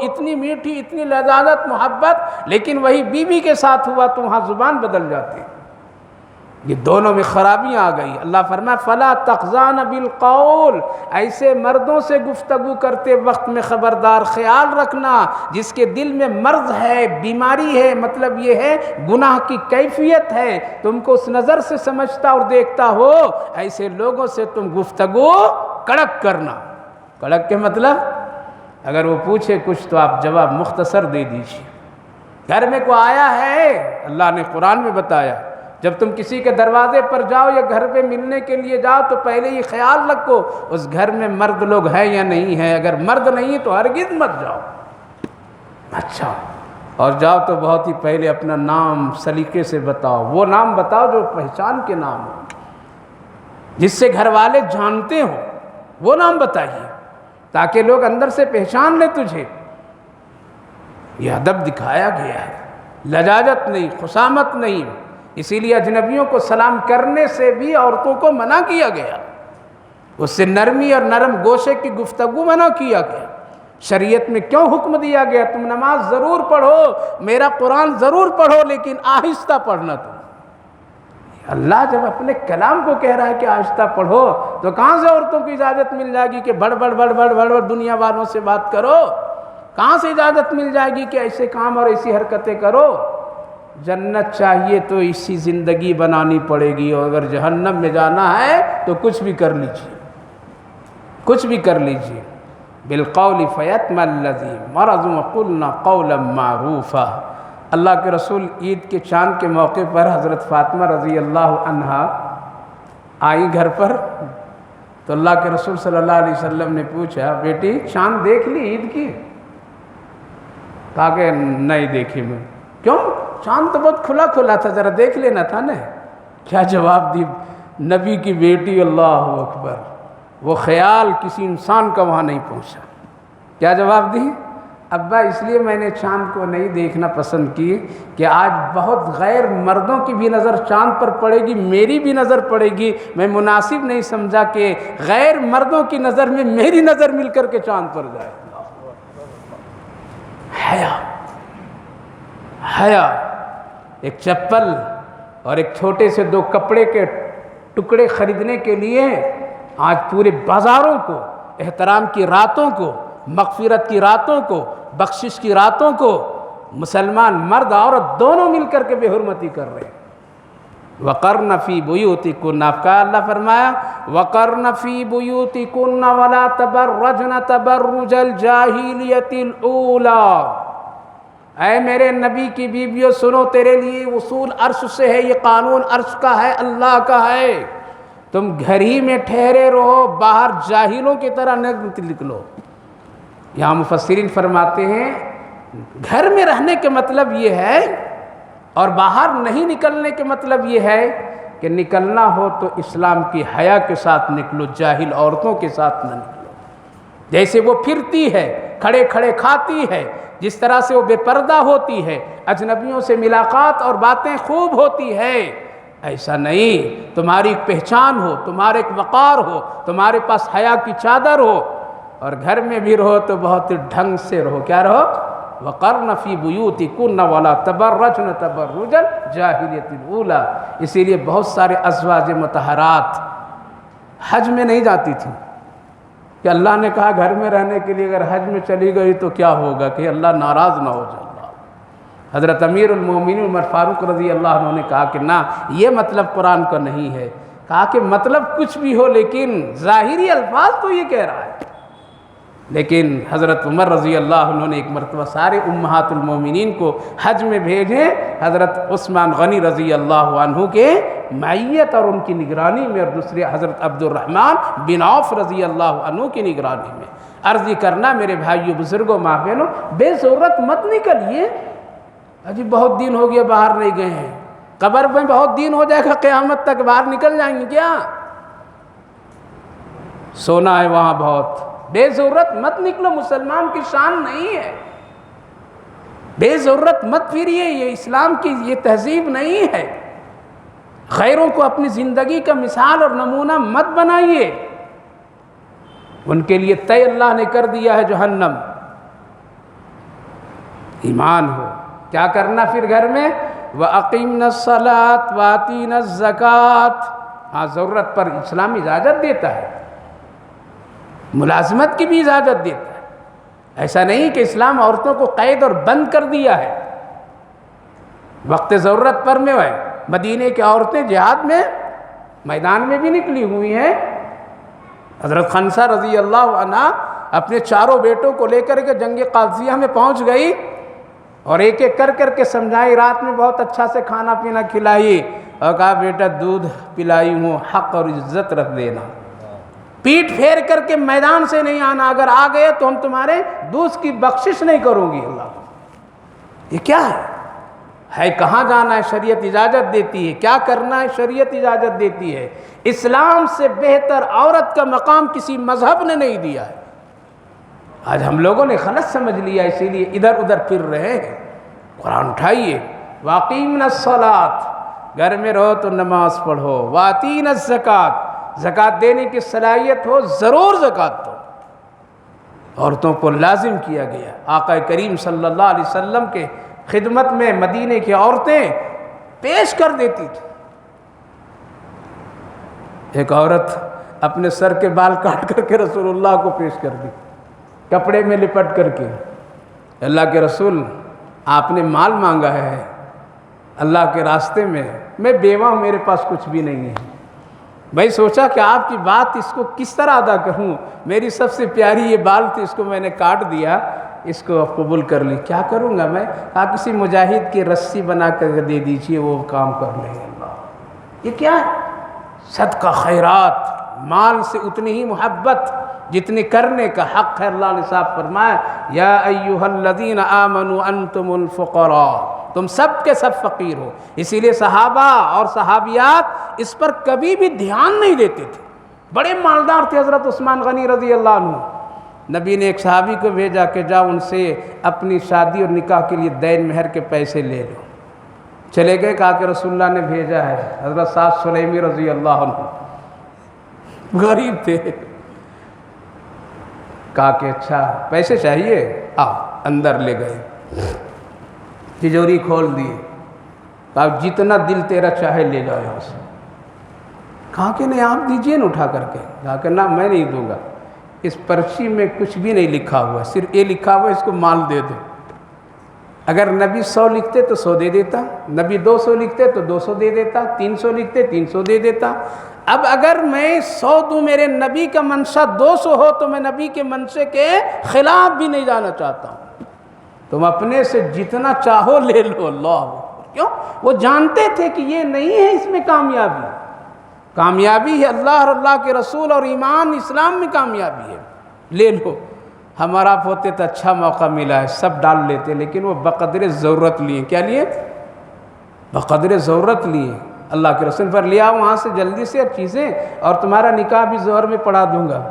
Speaker 1: اتنی میٹھی، اتنی لذاذت، محبت، لیکن وہی بیوی کے ساتھ ہوا تو وہاں زبان بدل جاتی۔ یہ دونوں میں خرابیاں آ گئی۔ اللہ فرمایا فلا تخضعن بالقول، ایسے مردوں سے گفتگو کرتے وقت میں خبردار خیال رکھنا جس کے دل میں مرض ہے، بیماری ہے، مطلب یہ ہے گناہ کی کیفیت ہے، تم کو اس نظر سے سمجھتا اور دیکھتا ہو، ایسے لوگوں سے تم گفتگو کڑک کرنا۔ کڑک کے مطلب اگر وہ پوچھے کچھ تو آپ جواب مختصر دے دیجیے۔ گھر میں کوئی آیا ہے، اللہ نے قرآن میں بتایا جب تم کسی کے دروازے پر جاؤ یا گھر پہ ملنے کے لیے جاؤ تو پہلے یہ خیال رکھو اس گھر میں مرد لوگ ہیں یا نہیں ہیں، اگر مرد نہیں تو ہرگز مت جاؤ۔ اچھا، اور جاؤ تو بہت ہی پہلے اپنا نام سلیقے سے بتاؤ، وہ نام بتاؤ جو پہچان کے نام ہو، جس سے گھر والے جانتے ہوں، وہ نام بتائیے تاکہ لوگ اندر سے پہچان لیں تجھے۔ یہ ادب دکھایا گیا ہے، لجاجت نہیں، خصامت نہیں۔ اسی لیے اجنبیوں کو سلام کرنے سے بھی عورتوں کو منع کیا گیا، اس سے نرمی اور نرم گوشے کی گفتگو منع کیا گیا۔ شریعت میں کیوں حکم دیا گیا تم نماز ضرور پڑھو، میرا قرآن ضرور پڑھو لیکن آہستہ پڑھنا تم۔ اللہ جب اپنے کلام کو کہہ رہا ہے کہ آہستہ پڑھو تو کہاں سے عورتوں کی اجازت مل جائے گی کہ بڑھ بڑھ بڑھ بڑھ بڑھ بڑھ دنیا والوں سے بات کرو؟ کہاں سے اجازت مل جائے گی کہ ایسے کام اور ایسی حرکتیں کرو؟ جنت چاہیے تو اسی زندگی بنانی پڑے گی، اور اگر جہنم میں جانا ہے تو کچھ بھی کر لیجیے، کچھ بھی کر لیجیے۔ بالقول فیتم الذی مرض وقلنا قولا معروفا۔ اللہ کے رسول عید کے چاند کے موقع پر حضرت فاطمہ رضی اللہ عنہا آئی گھر پر، تو اللہ کے رسول صلی اللہ علیہ وسلم نے پوچھا بیٹی چاند دیکھ لی عید کی؟ کہا کہ نہیں دیکھی میں۔ کیوں؟ چاند تو بہت کھلا کھلا تھا، ذرا دیکھ لینا تھا نا۔ کیا جواب دی نبی کی بیٹی؟ اللہ اکبر، وہ خیال کسی انسان کا وہاں نہیں پہنچا۔ کیا جواب دی؟ ابا اس لیے میں نے چاند کو نہیں دیکھنا پسند کی کہ آج بہت غیر مردوں کی بھی نظر چاند پر پڑے گی، میری بھی نظر پڑے گی، میں مناسب نہیں سمجھا کہ غیر مردوں کی نظر میں میری نظر مل کر کے چاند پر جائے۔ حیا، حیا۔ ایک چپل اور ایک چھوٹے سے 2 کپڑے کے ٹکڑے خریدنے کے لیے آج پورے بازاروں کو، احترام کی راتوں کو، مغفرت کی راتوں کو، بخشش کی راتوں کو مسلمان مرد عورت دونوں مل کر کے بے حرمتی کر رہے ہیں۔ وَقَرْنَ فِي بُيُوتِكُنَّ، آپ کا اللہ فرمایا وَقَرْنَ فِي بُيُوتِكُنَّ وَلَا تَبَرَّجْنَ تَبَرُّجَ الْجَاهِلِيَّةِ الْأُولَى۔ اے میرے نبی کی بیویوں سنو، تیرے لیے اصول عرش سے ہے، یہ قانون عرش کا ہے، اللہ کا ہے، تم گھر ہی میں ٹھہرے رہو، باہر جاہلوں کی طرح نہ نکلو۔ یہاں مفسرین فرماتے ہیں گھر میں رہنے کے مطلب یہ ہے اور باہر نہیں نکلنے کے مطلب یہ ہے کہ نکلنا ہو تو اسلام کی حیا کے ساتھ نکلو، جاہل عورتوں کے ساتھ نہ نکلو۔ جیسے وہ پھرتی ہے، کھڑے کھڑے کھاتی ہے، جس طرح سے وہ بے پردہ ہوتی ہے، اجنبیوں سے ملاقات اور باتیں خوب ہوتی ہے، ایسا نہیں۔ تمہاری ایک پہچان ہو، تمہارے ایک وقار ہو، تمہارے پاس حیا کی چادر ہو، اور گھر میں بھی رہو تو بہت ڈھنگ سے رہو۔ کیا رہو؟ وَقَرْنَ فِي بُيُوتِكُنَّ وَلَا تَبَرَّجْنَ تَبَرُّجَ الْجَاهِلِيَّةِ الْأُولَىٰ۔ اسی لیے بہت سارے ازواج مطہرات حج میں نہیں جاتی تھیں کہ اللہ نے کہا گھر میں رہنے کے لیے، اگر حج میں چلی گئی تو کیا ہوگا کہ اللہ ناراض نہ ہو جائے۔ حضرت امیر المومنین عمر فاروق رضی اللہ عنہ نے کہا کہ نہ، یہ مطلب قرآن کا نہیں ہے۔ کہا کہ مطلب کچھ بھی ہو، لیکن ظاہری الفاظ تو یہ کہہ رہا ہے۔ لیکن حضرت عمر رضی اللہ عنہ نے ایک مرتبہ سارے امہات المومنین کو حج میں بھیجے، حضرت عثمان غنی رضی اللہ عنہ کے معیت اور ان کی نگرانی میں، اور دوسرے حضرت عبد الرحمن بن عوف رضی اللہ عنہ کی نگرانی میں۔ عرض یہ کرنا میرے بھائیو، بزرگوں، ماں بہنوں، بے ضرورت مت نکلیے۔ اجی بہت دن ہو گیا باہر نہیں گئے ہیں، قبر میں بہت دن ہو جائے گا، قیامت تک باہر نکل جائیں گے کیا؟ سونا ہے وہاں بہت، بے ضرورت مت نکلو، مسلمان کی شان نہیں ہے۔ بے ضرورت مت پھریے، یہ اسلام کی یہ تہذیب نہیں ہے۔ غیروں کو اپنی زندگی کا مثال اور نمونہ مت بنائیے، ان کے لیے طے اللہ نے کر دیا ہے جہنم۔ ایمان ہو، کیا کرنا پھر گھر میں؟ وَأَقِمْنَا الصَّلَاةَ وَآتِينَا الزَّكَاةَ۔ ہاں، ضرورت پر اسلام اجازت دیتا ہے، ملازمت کی بھی اجازت دیتا ہے۔ ایسا نہیں کہ اسلام عورتوں کو قید اور بند کر دیا ہے۔ وقت ضرورت پر میں ہے، مدینے کی عورتیں جہاد میں میدان میں بھی نکلی ہوئی ہیں۔ حضرت خنسہ رضی اللہ عنہ اپنے چاروں بیٹوں کو لے کر کے جنگ قادسیہ میں پہنچ گئی، اور ایک ایک کر کر کے سمجھائی، رات میں بہت اچھا سے کھانا پینا کھلائی، اور کہا بیٹا دودھ پلائی ہوں، حق اور عزت رکھ دینا، پیٹ پھیر کر کے میدان سے نہیں آنا، اگر آ گئے تو ہم تمہارے دودھ کی بخشش نہیں کروں گی۔ اللہ، یہ کیا ہے کہاں جانا ہے شریعت اجازت دیتی ہے، کیا کرنا ہے شریعت اجازت دیتی ہے۔ اسلام سے بہتر عورت کا مقام کسی مذہب نے نہیں دیا ہے۔ آج ہم لوگوں نے غلط سمجھ لیا، اسی لیے ادھر ادھر پھر رہے ہیں۔ قرآن اٹھائیے، وَأَقِيمْنَا الصَّلَاةَ، گھر میں رہو تو نماز پڑھو، وَآتِينَا الزَّكَاةَ، زکوٰۃ دینے کی صلاحیت ہو ضرور زکوٰۃ دو۔ عورتوں کو لازم کیا گیا۔ آقا کریم صلی اللہ علیہ وسلم کے خدمت میں مدینے کی عورتیں پیش کر دیتی تھی۔ ایک عورت اپنے سر کے بال کاٹ کر کے رسول اللہ کو پیش کر دی، کپڑے میں لپٹ کر کے، اللہ کے رسول آپ نے مال مانگا ہے اللہ کے راستے میں بیوہ ہوں، میرے پاس کچھ بھی نہیں ہے۔ میں سوچا کہ آپ کی بات اس کو کس طرح ادا کروں، میری سب سے پیاری یہ بال تھی، اس کو میں نے کاٹ دیا، اس کو قبول کر لی، کیا کروں گا میں؟ کہا کسی مجاہد کی رسی بنا کر دے دیجئے، وہ کام کر لیں گے۔ اللہ، یہ کیا ہے؟ صدقہ خیرات، مال سے اتنی ہی محبت جتنی کرنے کا حق ہے۔ اللہ نے صاحب فرمایا، یا ایھا الذین آمنوا انتم الفقراء، تم سب کے سب فقیر ہو۔ اسی لیے صحابہ اور صحابیات اس پر کبھی بھی دھیان نہیں دیتے تھے، بڑے مالدار تھے۔ حضرت عثمان غنی رضی اللہ عنہ، نبی نے ایک صحابی کو بھیجا کہ جاؤ ان سے اپنی شادی اور نکاح کے لیے دین مہر کے پیسے لے لو۔ چلے گئے، کہا کہ رسول اللہ نے بھیجا ہے۔ حضرت سعد سلیمی رضی اللہ عنہ غریب تھے، کہا کہ اچھا پیسے چاہیے، آؤ، اندر لے گئے، تجوری کھول دیے، کہا جتنا دل تیرا چاہے لے جاؤ یہاں سے۔ کہا کہ نہیں آپ دیجئے نا اٹھا کر کے۔ کہا کہ نہ میں نہیں دوں گا، اس پرچی میں کچھ بھی نہیں لکھا ہوا، صرف یہ لکھا ہوا اس کو مال دے دو۔ اگر نبی 100 لکھتے تو 100 دے دیتا، نبی 200 لکھتے تو 200 دے دیتا، 300 لکھتے 300 دے دیتا۔ اب اگر میں 100 دوں، میرے نبی کا منشا 200 ہو تو میں نبی کے منشے کے خلاف بھی نہیں جانا چاہتا ہوں۔ تم اپنے سے جتنا چاہو لے لو۔ اللہ، کیوں؟ وہ جانتے تھے کہ یہ نہیں ہے اس میں کامیابی، کامیابی ہے اللہ اور اللہ کے رسول اور ایمان اسلام میں کامیابی ہے، لے لو۔ ہمارا ہوتے تو اچھا موقع ملا ہے، سب ڈال لیتے، لیکن وہ بقدر ضرورت لیے۔ کیا لیے؟ بقدر ضرورت لیے اللہ کے رسول پر لیا وہاں سے جلدی سے اب چیزیں، اور تمہارا نکاح بھی ظہر میں پڑھا دوں گا۔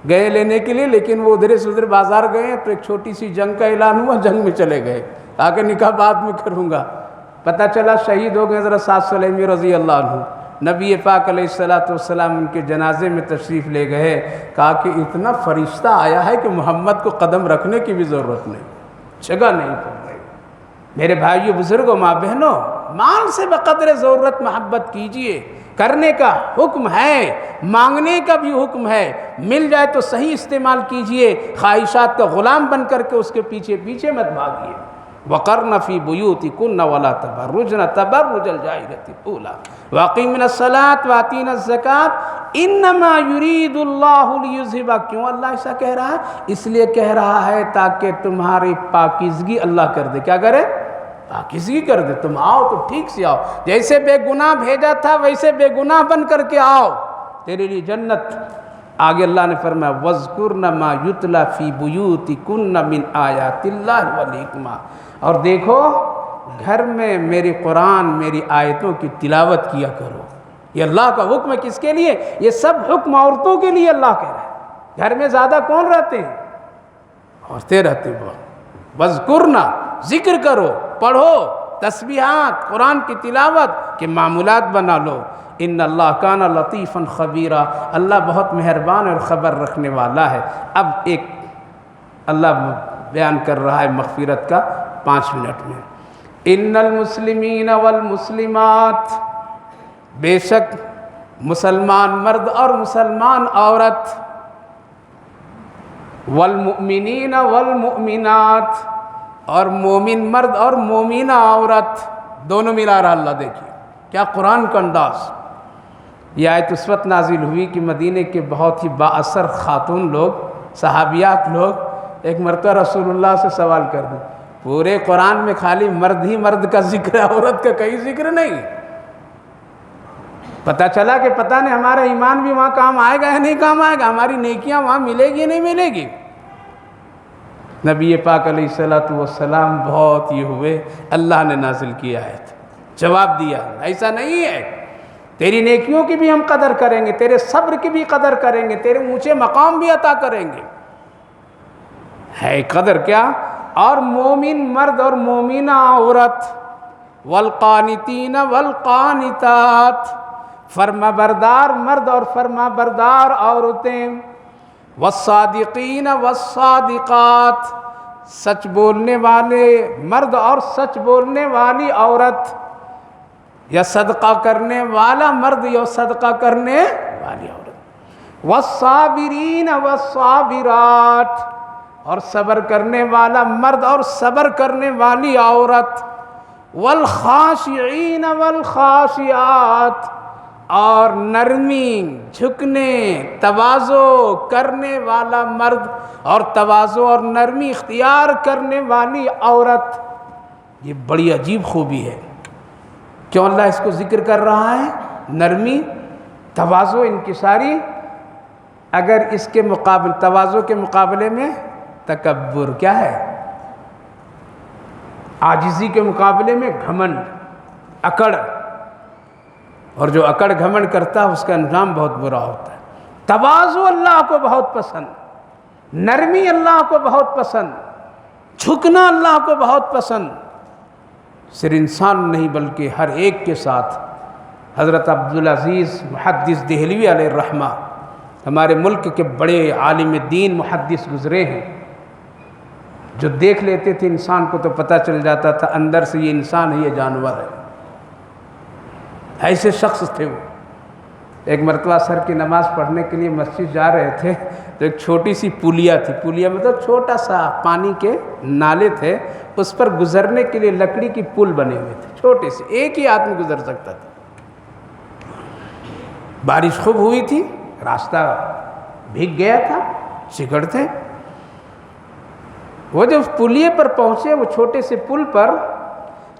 Speaker 1: گئے لینے کے لیے، لیکن وہ ادھر سے ادھر بازار گئے تو ایک چھوٹی سی جنگ کا اعلان ہوا، جنگ میں چلے گئے، کہا کہ نکاح بعد میں کروں گا۔ پتہ چلا شہید ہو گئے حضرت سعد سلیمی رضی اللہ عنہ۔ نبی پاک علیہ السلام ان کے جنازے میں تشریف لے گئے، کہا کہ اتنا فرشتہ آیا ہے کہ محمد کو قدم رکھنے کی بھی ضرورت نہیں، جگہ نہیں پڑ رہی۔ میرے بھائیو، بزرگوں، ماں بہنوں، مال سے بقدر ضرورت محبت کیجئے، کرنے کا حکم ہے، مانگنے کا بھی حکم ہے، مل جائے تو صحیح استعمال کیجئے، خواہشات کا غلام بن کر کے اس کے پیچھے پیچھے مت بھاگیے۔ وَقَرْنَ فِي بُيُوتِكُنَّ وَلَا تَبَرُّجْنَ تَبَرُّجَ الْجَاهِلِيَّةِ الْأُولَىٰ وَأَقِیمْنَ الصَّلَاةَ وَآتِینَ الزَّکَاةَ إِنَّمَا يُرِیدُ اللَّهُ لِیُذْهِبَ۔ کیوں اللہ ایسا کہہ رہا ہے؟ اس لیے کہہ رہا ہے تاکہ تمہاری پاکیزگی اللہ کر دے۔ کیا کرے؟ پاکیزگی کر دے۔ تم آؤ تو ٹھیک سے آؤ، جیسے بے گناہ بھیجا تھا ویسے بے گناہ بن کر کے آؤ، تیرے لیے جنت۔ آگے اللہ نے فرمایا وَاذْكُرْنَ مَا يُتْلَى فِي بُيُوتِكُنَّ مِنْ آیَاتِ اللَّهِ وَالْحِکْمَةِ۔ اور دیکھو گھر میں میری قرآن، میری آیتوں کی تلاوت کیا کرو۔ یہ اللہ کا حکم ہے، کس کے لیے؟ یہ سب حکم عورتوں کے لیے اللہ کہہ رہا ہے۔ گھر میں زیادہ کون رہتے ہیں؟ عورتیں رہتے ہیں۔ وَاذْكُرْنَ، ذکر کرو، پڑھو، تسبیحات، قرآن کی تلاوت کے معمولات بنا لو۔ ان اللہ کان لطیفا خبیرا، اللہ بہت مہربان اور خبر رکھنے والا ہے۔ اب ایک اللہ بیان کر رہا ہے مغفرت کا 5 منٹ میں۔ ان المسلمین والمسلمات، بے شک مسلمان مرد اور مسلمان عورت، والمؤمنین والمؤمنات، اور مومن مرد اور مومنہ عورت، دونوں ملا رہا اللہ۔ دیکھیے کیا قرآن کا انداز۔ یہ آیت اس وقت نازل ہوئی کہ مدینے کے بہت ہی با اثر خاتون لوگ، صحابیات لوگ، ایک مرتبہ رسول اللہ سے سوال کر دیں، پورے قرآن میں خالی مرد ہی مرد کا ذکر ہے، عورت کا کہیں ذکر نہیں۔ پتہ چلا کہ پتہ نہیں ہمارا ایمان بھی وہاں کام آئے گا یا نہیں کام آئے گا، ہماری نیکیاں وہاں ملے گی یا نہیں ملے گی۔ نبی پاک علیہ السلام بہت یہ ہوئے، اللہ نے نازل کیا ہے، جواب دیا ایسا نہیں ہے، تیری نیکیوں کی بھی ہم قدر کریں گے، تیرے صبر کی بھی قدر کریں گے، تیرے اونچے مقام بھی عطا کریں گے۔ ہے قدر کیا؟ اور مومن مرد اور مومنہ عورت، والقانتین والقانتات، فرما بردار مرد اور فرما بردار عورتیں، والصادقین والصادقات، سچ بولنے والے مرد اور سچ بولنے والی عورت، یا صدقہ کرنے والا مرد یا صدقہ کرنے والی عورت، والصابرین والصابرات، اور صبر کرنے والا مرد اور صبر کرنے والی عورت، والخاشعین والخاشعات، اور نرمی، جھکنے، تواضع کرنے والا مرد اور تواضع اور نرمی اختیار کرنے والی عورت۔ یہ بڑی عجیب خوبی ہے۔ کیوں اللہ اس کو ذکر کر رہا ہے؟ نرمی، تواضع، انکساری۔ اگر اس کے مقابل، تواضع کے مقابلے میں تکبر کیا ہے؟ عاجزی کے مقابلے میں گھمنڈ، اکڑ، اور جو اکڑ گھمنڈ کرتا ہے اس کا انجام بہت برا ہوتا ہے۔ تواضع اللہ کو بہت پسند، نرمی اللہ کو بہت پسند، جھکنا اللہ کو بہت پسند، صرف انسان نہیں بلکہ ہر ایک کے ساتھ۔ حضرت عبدالعزیز محدث دہلوی علیہ الرحمہ ہمارے ملک کے بڑے عالم دین محدث گزرے ہیں، جو دیکھ لیتے تھے انسان کو تو پتہ چل جاتا تھا اندر سے یہ انسان ہے، یہ جانور ہے، ایسے شخص تھے وہ۔ ایک مرتبہ عصر کی نماز پڑھنے کے لیے مسجد جا رہے تھے تو ایک چھوٹی سی پولیا تھی، پولیا مطلب چھوٹا سا پانی کے نالے تھے، اس پر گزرنے کے لیے لکڑی کی پل بنے ہوئے تھے، چھوٹے سے، ایک ہی آدمی گزر سکتا تھا۔ بارش خوب ہوئی تھی، راستہ بھیگ گیا تھا، چکڑ تھے۔ وہ جب پلیے پر پہنچے، وہ چھوٹے سے پل پر،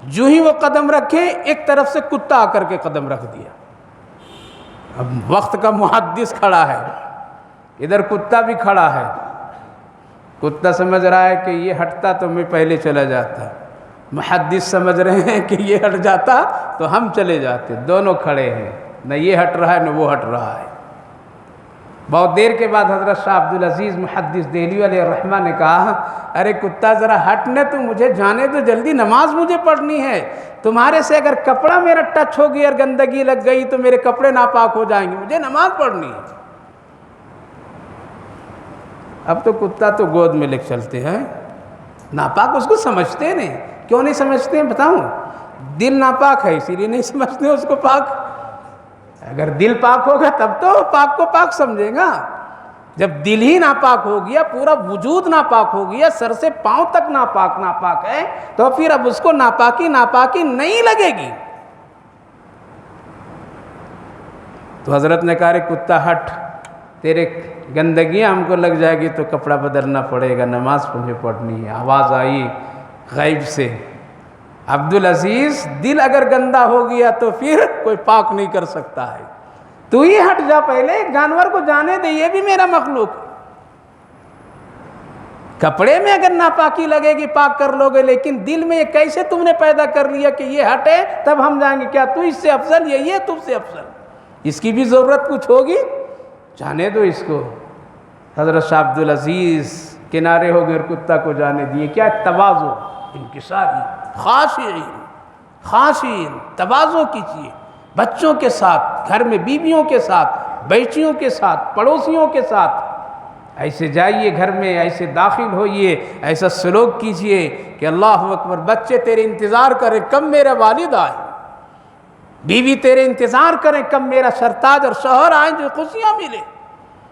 Speaker 1: جو ہی وہ قدم رکھے ایک طرف سے کتا آ کر کے قدم رکھ دیا۔ اب وقت کا محدث کھڑا ہے، ادھر کتا بھی کھڑا ہے، کتا سمجھ رہا ہے کہ یہ ہٹتا تو میں پہلے چلا جاتا، محدث سمجھ رہے ہیں کہ یہ ہٹ جاتا تو ہم چلے جاتے، دونوں کھڑے ہیں، نہ یہ ہٹ رہا ہے نہ وہ ہٹ رہا ہے۔ بہت دیر کے بعد حضرت شاہ عبدالعزیز محدث دہلوی علیہ الرحمہ نے کہا، ارے کتا ذرا ہٹنے تو مجھے جانے تو جلدی، نماز مجھے پڑھنی ہے، تمہارے سے اگر کپڑا میرا ٹچ ہو گئی اور گندگی لگ گئی تو میرے کپڑے ناپاک ہو جائیں گے، مجھے نماز پڑھنی ہے۔ اب تو کتا تو گود میں لے چلتے ہیں، ناپاک اس کو سمجھتے نہیں۔ کیوں نہیں سمجھتے ہیں بتاؤں؟ دل ناپاک ہے اسی لیے نہیں سمجھتے اس کو پاک۔ اگر دل پاک ہوگا تب تو پاک کو پاک سمجھے گا۔ جب دل ہی ناپاک ہو گیا، پورا وجود ناپاک ہو گیا، سر سے پاؤں تک ناپاک ہے، تو پھر اب اس کو ناپاکی نہیں لگے گی۔ تو حضرت نے کہا، رے کتا ہٹ، تیرے گندگیاں ہم کو لگ جائے گی تو کپڑا بدلنا پڑے گا، نماز مجھے پڑھنی ہے۔ آواز آئی غیب سے، عبدالعزیز دل اگر گندا ہو گیا تو پھر کوئی پاک نہیں کر سکتا ہے، تو ہی ہٹ جا، پہلے جانور کو جانے دے، یہ بھی میرا مخلوق۔ کپڑے میں اگر ناپاکی لگے گی پاک کر لو گے، لیکن دل میں یہ کیسے تم نے پیدا کر لیا کہ یہ ہٹے تب ہم جائیں گے؟ کیا تو اس سے افضل، یہ تم سے افضل؟ اس کی بھی ضرورت کچھ ہوگی، جانے دو اس کو۔ حضرت شاہ عبدالعزیز کنارے ہو گئے اور کتا کو جانے دیے۔ کیا تواضع، انکساری، خاشعین، تواضع کیجیے بچوں کے ساتھ، گھر میں بیویوں کے ساتھ، بیٹیوں کے ساتھ، پڑوسیوں کے ساتھ، ایسے جائیے گھر میں، ایسے داخل ہوئیے، ایسا سلوک کیجیے کہ اللہ اکبر، بچے تیرے انتظار کریں کب میرا والد آئے، بیوی تیرے انتظار کریں کب میرا سرتاج اور شوہر آئیں جو خوشیاں ملے۔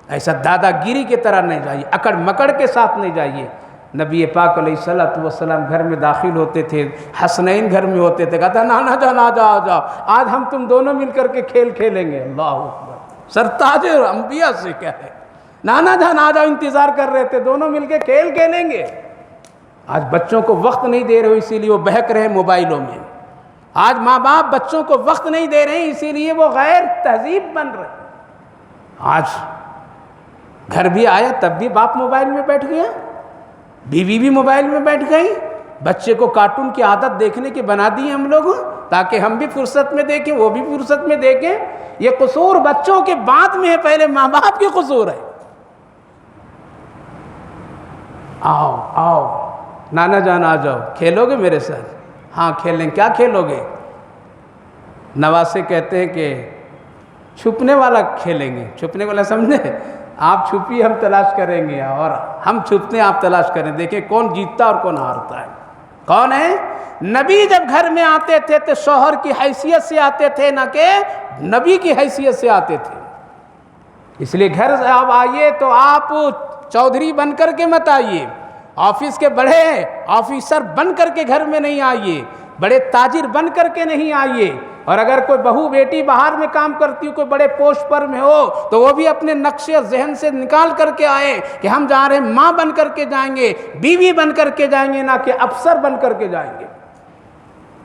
Speaker 1: ایسا دادا گیری کی طرح نہیں جائیے، اکڑ مکڑ کے ساتھ نہیں جائیے۔ نبی پاک علیہ السلام گھر میں داخل ہوتے تھے، حسنین گھر میں ہوتے تھے، کہتا نانا جان آ جاؤ، آج ہم تم دونوں مل کر کے کھیل کھیلیں گے۔ اللہ اکبر، سرتاج انبیاء سے کیا ہے، نانا جان آ جاؤ، انتظار کر رہے تھے، دونوں مل کے کھیل کھیلیں گے۔ آج بچوں کو وقت نہیں دے رہے ہو، اسی لیے وہ بہک رہے ہیں موبائلوں میں۔ آج ماں باپ بچوں کو وقت نہیں دے رہے ہیں، اسی لیے وہ غیر تہذیب بن رہے ہیں۔ آج گھر بھی آیا تب بھی باپ موبائل میں بیٹھ گیا، بیوی بھی موبائل میں بیٹھ گئی، بچے کو کارٹون کی عادت دیکھنے کی بنا دی ہم لوگ، تاکہ ہم بھی فرصت میں دیکھیں، وہ بھی فرصت میں دیکھیں۔ یہ قصور بچوں کے بعد میں ہے، پہلے ماں باپ کی قصور ہے۔ آؤ آؤ نانا جان آ جاؤ، کھیلو گے میرے ساتھ؟ ہاں کھیلیں۔ کیا کھیلو گے؟ نواسے کہتے ہیں کہ چھپنے والا کھیلیں گے۔ چھپنے والا سمجھے؟ آپ چھپی ہم تلاش کریں گے، اور ہم چھپتے ہیں آپ تلاش کریں، دیکھیں کون جیتتا اور کون ہارتا ہے۔ کون ہے؟ نبی جب گھر میں آتے تھے تو شوہر کی حیثیت سے آتے تھے، نہ کہ نبی کی حیثیت سے آتے تھے۔ اس لیے گھر سے آپ آئیے تو آپ چودھری بن کر کے مت آئیے، آفس کے بڑے آفیسر بن کر کے گھر میں نہیں آئیے، بڑے تاجر بن کر کے نہیں آئیے۔ اور اگر کوئی بہو بیٹی باہر میں کام کرتی ہو، کوئی بڑے پوسٹ پر میں ہو، تو وہ بھی اپنے نقشے ذہن سے نکال کر کے آئے کہ ہم جا رہے ہیں، ماں بن کر کے جائیں گے، بیوی بن کر کے جائیں گے، نہ کہ افسر بن کر کے جائیں گے۔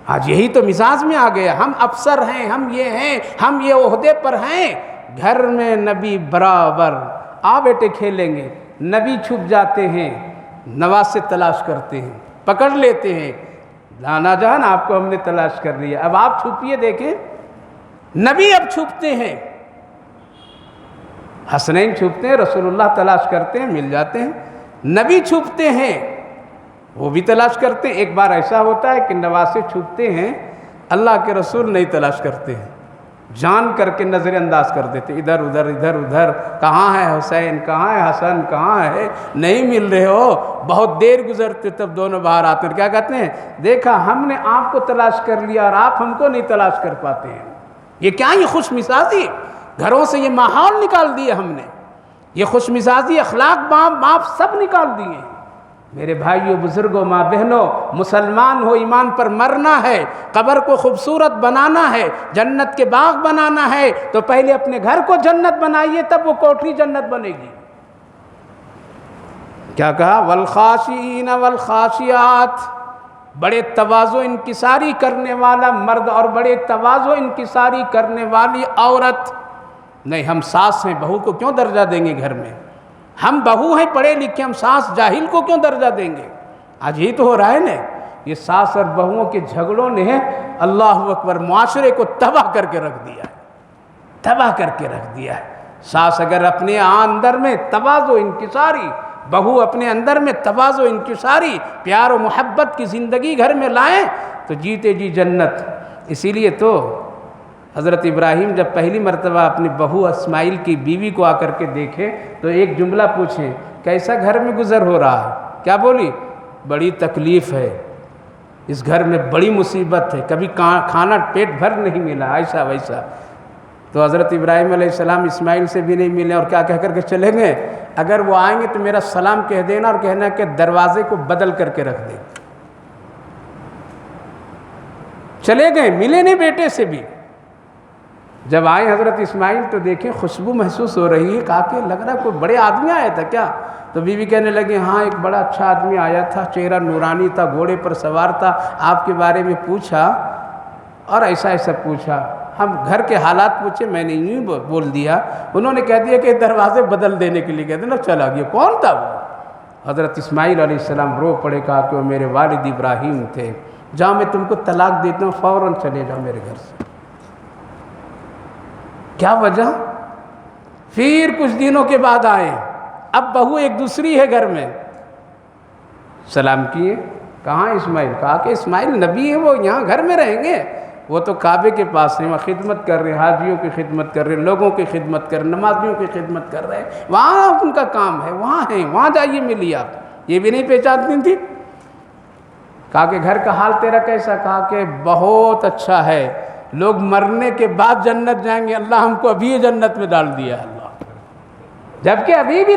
Speaker 1: آج یہی تو مزاج میں آ گیا، ہم افسر ہیں، ہم یہ ہیں، ہم یہ عہدے پر ہیں۔ گھر میں نبی برابر، آ بیٹے کھیلیں گے، نبی چھپ جاتے ہیں، نواسے تلاش کرتے ہیں، پکڑ لیتے ہیں، نانا جان آپ کو ہم نے تلاش کر لیا، اب آپ چھپیے دیکھیں۔ نبی اب چھپتے ہیں، حسنین چھپتے ہیں، رسول اللہ تلاش کرتے ہیں، مل جاتے ہیں۔ نبی چھپتے ہیں، وہ بھی تلاش کرتے ہیں۔ ایک بار ایسا ہوتا ہے کہ نواسے چھپتے ہیں، اللہ کے رسول نہیں تلاش کرتے ہیں، جان کر کے نظر انداز کر دیتے، ادھر ادھر ادھر ادھر، کہاں ہے حسین، کہاں ہے حسن، کہاں ہے، نہیں مل رہے ہو۔ بہت دیر گزرتے تب دونوں باہر آتے ہیں، کیا کہتے ہیں؟ دیکھا ہم نے آپ کو تلاش کر لیا اور آپ ہم کو نہیں تلاش کر پاتے ہیں۔ یہ کیا، یہ خوش مزاجی، گھروں سے یہ ماحول نکال دیا ہم نے، یہ خوش مزاجی اخلاق باپ سب نکال دیے۔ میرے بھائیوں، بزرگوں، ماں بہنوں، مسلمان ہو، ایمان پر مرنا ہے، قبر کو خوبصورت بنانا ہے، جنت کے باغ بنانا ہے، تو پہلے اپنے گھر کو جنت بنائیے، تب وہ کوٹھی جنت بنے گی۔ کیا کہا؟ والخاشعین والخاشعات، بڑے تواضع انکساری کرنے والا مرد اور بڑے تواضع انکساری کرنے والی عورت۔ نہیں، ہم ساس ہیں، بہو کو کیوں درجہ دیں گے گھر میں؟ ہم بہو ہیں پڑھے لکھے، ہم ساس جاہل کو کیوں درجہ دیں گے؟ آج یہی تو ہو رہا ہے نا، یہ ساس اور بہوؤں کے جھگڑوں نے اللہ اکبر معاشرے کو تباہ کر کے رکھ دیا ہے، تباہ کر کے رکھ دیا ہے۔ ساس اگر اپنے اندر میں تواضع انکساری، بہو اپنے اندر میں تواضع انکساری، پیار و محبت کی زندگی گھر میں لائیں تو جیتے جی جنت۔ اسی لیے تو حضرت ابراہیم جب پہلی مرتبہ اپنی بہو اسماعیل کی بیوی کو آ کر کے دیکھے تو ایک جملہ پوچھیں، کیسا گھر میں گزر ہو رہا ہے؟ کیا بولی؟ بڑی تکلیف ہے، اس گھر میں بڑی مصیبت ہے، کبھی کھانا پیٹ بھر نہیں ملا، ایسا ویسا۔ تو حضرت ابراہیم علیہ السلام اسماعیل سے بھی نہیں ملے اور کیا کہہ کر کے چلے گئے، اگر وہ آئیں گے تو میرا سلام کہہ دینا اور کہنا کہ دروازے کو بدل کر کے رکھ دیں۔ چلے گئے، ملے نہیں بیٹے سے بھی۔ جب آئے حضرت اسماعیل تو دیکھیں خوشبو محسوس ہو رہی ہے، کہا کہ لگ رہا کوئی بڑے آدمی آیا تھا کیا؟ تو بیوی کہنے لگے ہاں ایک بڑا اچھا آدمی آیا تھا، چہرہ نورانی تھا، گھوڑے پر سوار تھا، آپ کے بارے میں پوچھا اور ایسا ایسا پوچھا، ہم گھر کے حالات پوچھے، میں نے یوں بول دیا، انہوں نے کہہ دیا کہ دروازے بدل دینے کے لیے کہتے نا، چلا گیا۔ کون تھا وہ؟ حضرت اسماعیل علیہ السلام رو پڑے، کہا کہ وہ میرے والد ابراہیم تھے، جاؤ میں تم کو طلاق دیتا ہوں، فوراً چلے جاؤ میرے گھر سے۔ کیا وجہ؟ پھر کچھ دنوں کے بعد آئے، اب بہو ایک دوسری ہے گھر میں، سلام کیے، کہاں اسماعیل؟ کہا کہ اسماعیل نبی ہے، وہ یہاں گھر میں رہیں گے، وہ تو کعبے کے پاس ہیں، وہاں خدمت کر رہے ہیں، حاجیوں کی خدمت کر رہے ہیں، لوگوں کی خدمت کر رہے ہیں، نمازیوں کی خدمت کر رہے ہیں، وہاں ان کا کام ہے، وہاں ہیں، وہاں جائیے ملیے آپ۔ یہ بھی نہیں پہچانتی تھی۔ کہا کہ گھر کا حال تیرا کیسا؟ کہا کہ بہت اچھا ہے، لوگ مرنے کے بعد جنت جائیں گے، اللہ ہم کو ابھی جنت میں ڈال دیا ہے، اللہ، جبکہ ابھی بھی